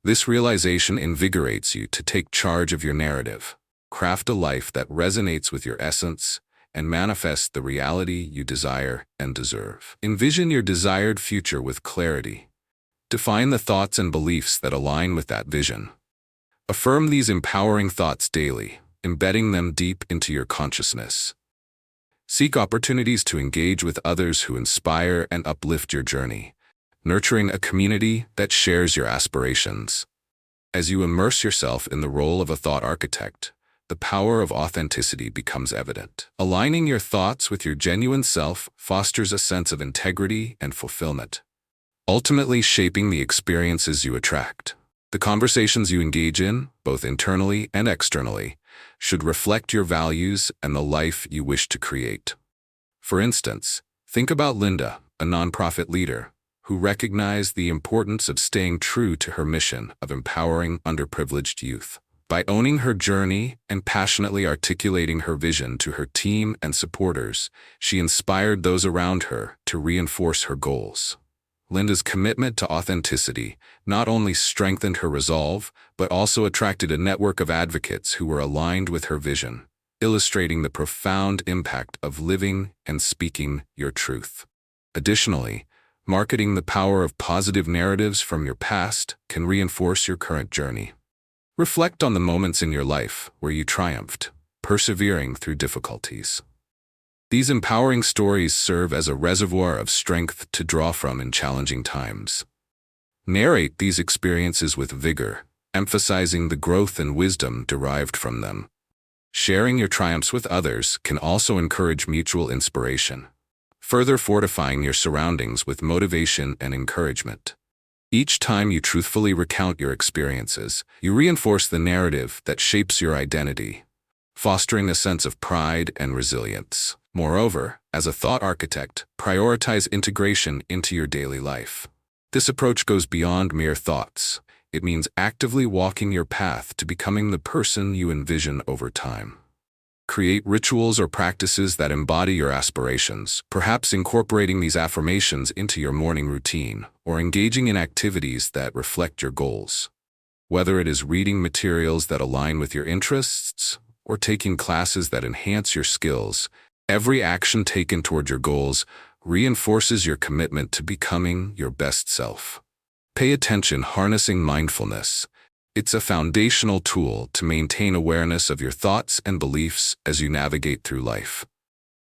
This realization invigorates you to take charge of your narrative, craft a life that resonates with your essence, and manifest the reality you desire and deserve. Envision your desired future with clarity. Define the thoughts and beliefs that align with that vision. Affirm these empowering thoughts daily, embedding them deep into your consciousness. Seek opportunities to engage with others who inspire and uplift your journey, nurturing a community that shares your aspirations. As you immerse yourself in the role of a thought architect, the power of authenticity becomes evident. Aligning your thoughts with your genuine self fosters a sense of integrity and fulfillment, ultimately shaping the experiences you attract. The conversations you engage in, both internally and externally, should reflect your values and the life you wish to create. For instance, think about Linda, a nonprofit leader, who recognized the importance of staying true to her mission of empowering underprivileged youth. By owning her journey and passionately articulating her vision to her team and supporters, she inspired those around her to reinforce her goals. Linda's commitment to authenticity not only strengthened her resolve, but also attracted a network of advocates who were aligned with her vision, illustrating the profound impact of living and speaking your truth. Additionally, marketing the power of positive narratives from your past can reinforce your current journey. Reflect on the moments in your life where you triumphed, persevering through difficulties. These empowering stories serve as a reservoir of strength to draw from in challenging times. Narrate these experiences with vigor, emphasizing the growth and wisdom derived from them. Sharing your triumphs with others can also encourage mutual inspiration, further fortifying your surroundings with motivation and encouragement. Each time you truthfully recount your experiences, you reinforce the narrative that shapes your identity, fostering a sense of pride and resilience. Moreover, as a thought architect, prioritize integration into your daily life. This approach goes beyond mere thoughts. It means actively walking your path to becoming the person you envision over time. Create rituals or practices that embody your aspirations, perhaps incorporating these affirmations into your morning routine or engaging in activities that reflect your goals. Whether it is reading materials that align with your interests or taking classes that enhance your skills, every action taken toward your goals reinforces your commitment to becoming your best self. Pay attention. Harnessing mindfulness. It's a foundational tool to maintain awareness of your thoughts and beliefs as you navigate through life.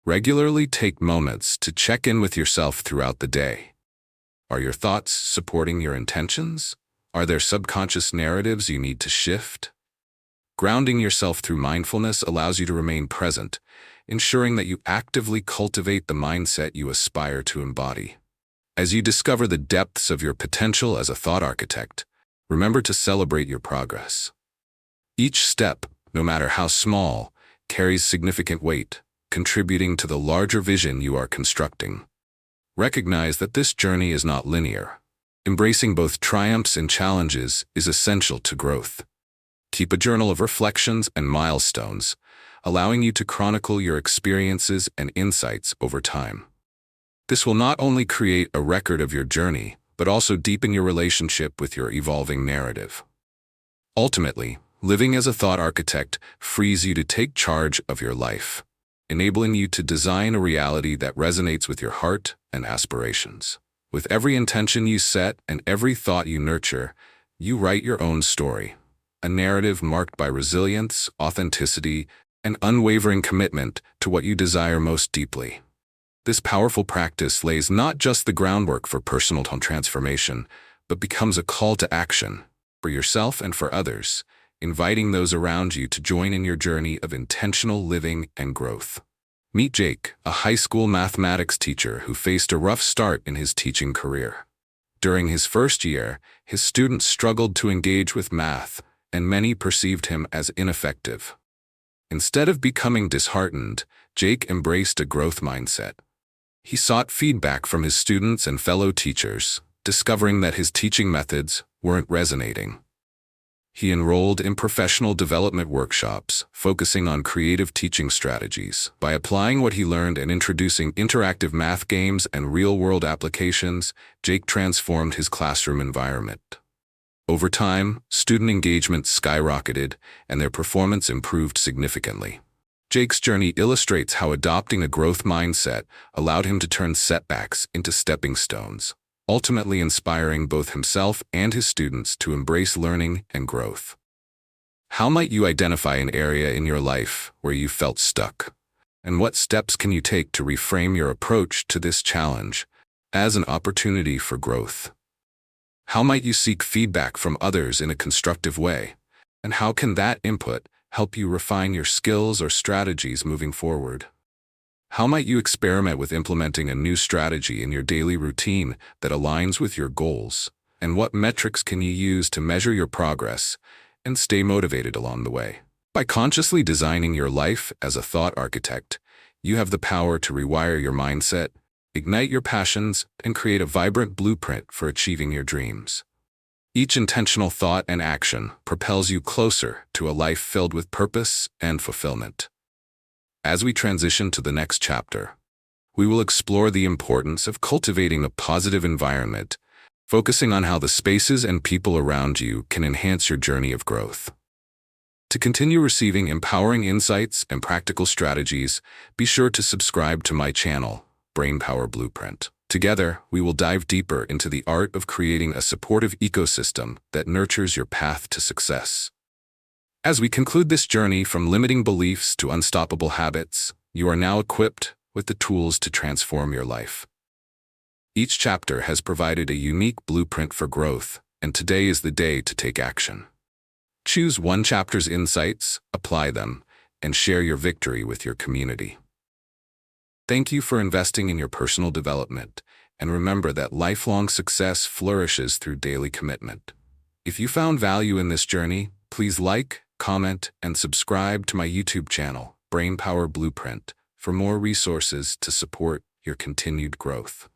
Regularly take moments to check in with yourself throughout the day. Are your thoughts supporting your intentions? Are there subconscious narratives you need to shift? Grounding yourself through mindfulness allows you to remain present, ensuring that you actively cultivate the mindset you aspire to embody. As you discover the depths of your potential as a thought architect, remember to celebrate your progress. Each step, no matter how small, carries significant weight, contributing to the larger vision you are constructing. Recognize that this journey is not linear. Embracing both triumphs and challenges is essential to growth. Keep a journal of reflections and milestones, allowing you to chronicle your experiences and insights over time. This will not only create a record of your journey, but also deepen your relationship with your evolving narrative. Ultimately, living as a thought architect frees you to take charge of your life, enabling you to design a reality that resonates with your heart and aspirations. With every intention you set and every thought you nurture, you write your own story, a narrative marked by resilience, authenticity, and unwavering commitment to what you desire most deeply. This powerful practice lays not just the groundwork for personal transformation, but becomes a call to action for yourself and for others, inviting those around you to join in your journey of intentional living and growth. Meet Jake, a high school mathematics teacher who faced a rough start in his teaching career. During his first year, his students struggled to engage with math, and many perceived him as ineffective. Instead of becoming disheartened, Jake embraced a growth mindset. He sought feedback from his students and fellow teachers, discovering that his teaching methods weren't resonating. He enrolled in professional development workshops, focusing on creative teaching strategies. By applying what he learned and introducing interactive math games and real-world applications, Jake transformed his classroom environment. Over time, student engagement skyrocketed, and their performance improved significantly. Jake's journey illustrates how adopting a growth mindset allowed him to turn setbacks into stepping stones, ultimately inspiring both himself and his students to embrace learning and growth. How might you identify an area in your life where you felt stuck? And what steps can you take to reframe your approach to this challenge as an opportunity for growth? How might you seek feedback from others in a constructive way? And how can that input help you refine your skills or strategies moving forward? How might you experiment with implementing a new strategy in your daily routine that aligns with your goals? And what metrics can you use to measure your progress and stay motivated along the way? By consciously designing your life as a thought architect, you have the power to rewire your mindset, ignite your passions, and create a vibrant blueprint for achieving your dreams. Each intentional thought and action propels you closer to a life filled with purpose and fulfillment. As we transition to the next chapter, we will explore the importance of cultivating a positive environment, focusing on how the spaces and people around you can enhance your journey of growth. To continue receiving empowering insights and practical strategies, be sure to subscribe to my channel, Brainpower Blueprint. Together, we will dive deeper into the art of creating a supportive ecosystem that nurtures your path to success. As we conclude this journey from limiting beliefs to unstoppable habits, you are now equipped with the tools to transform your life. Each chapter has provided a unique blueprint for growth, and today is the day to take action. Choose one chapter's insights, apply them, and share your victory with your community. Thank you for investing in your personal development, and remember that lifelong success flourishes through daily commitment. If you found value in this journey, please like, comment, and subscribe to my YouTube channel, Brainpower Blueprint, for more resources to support your continued growth.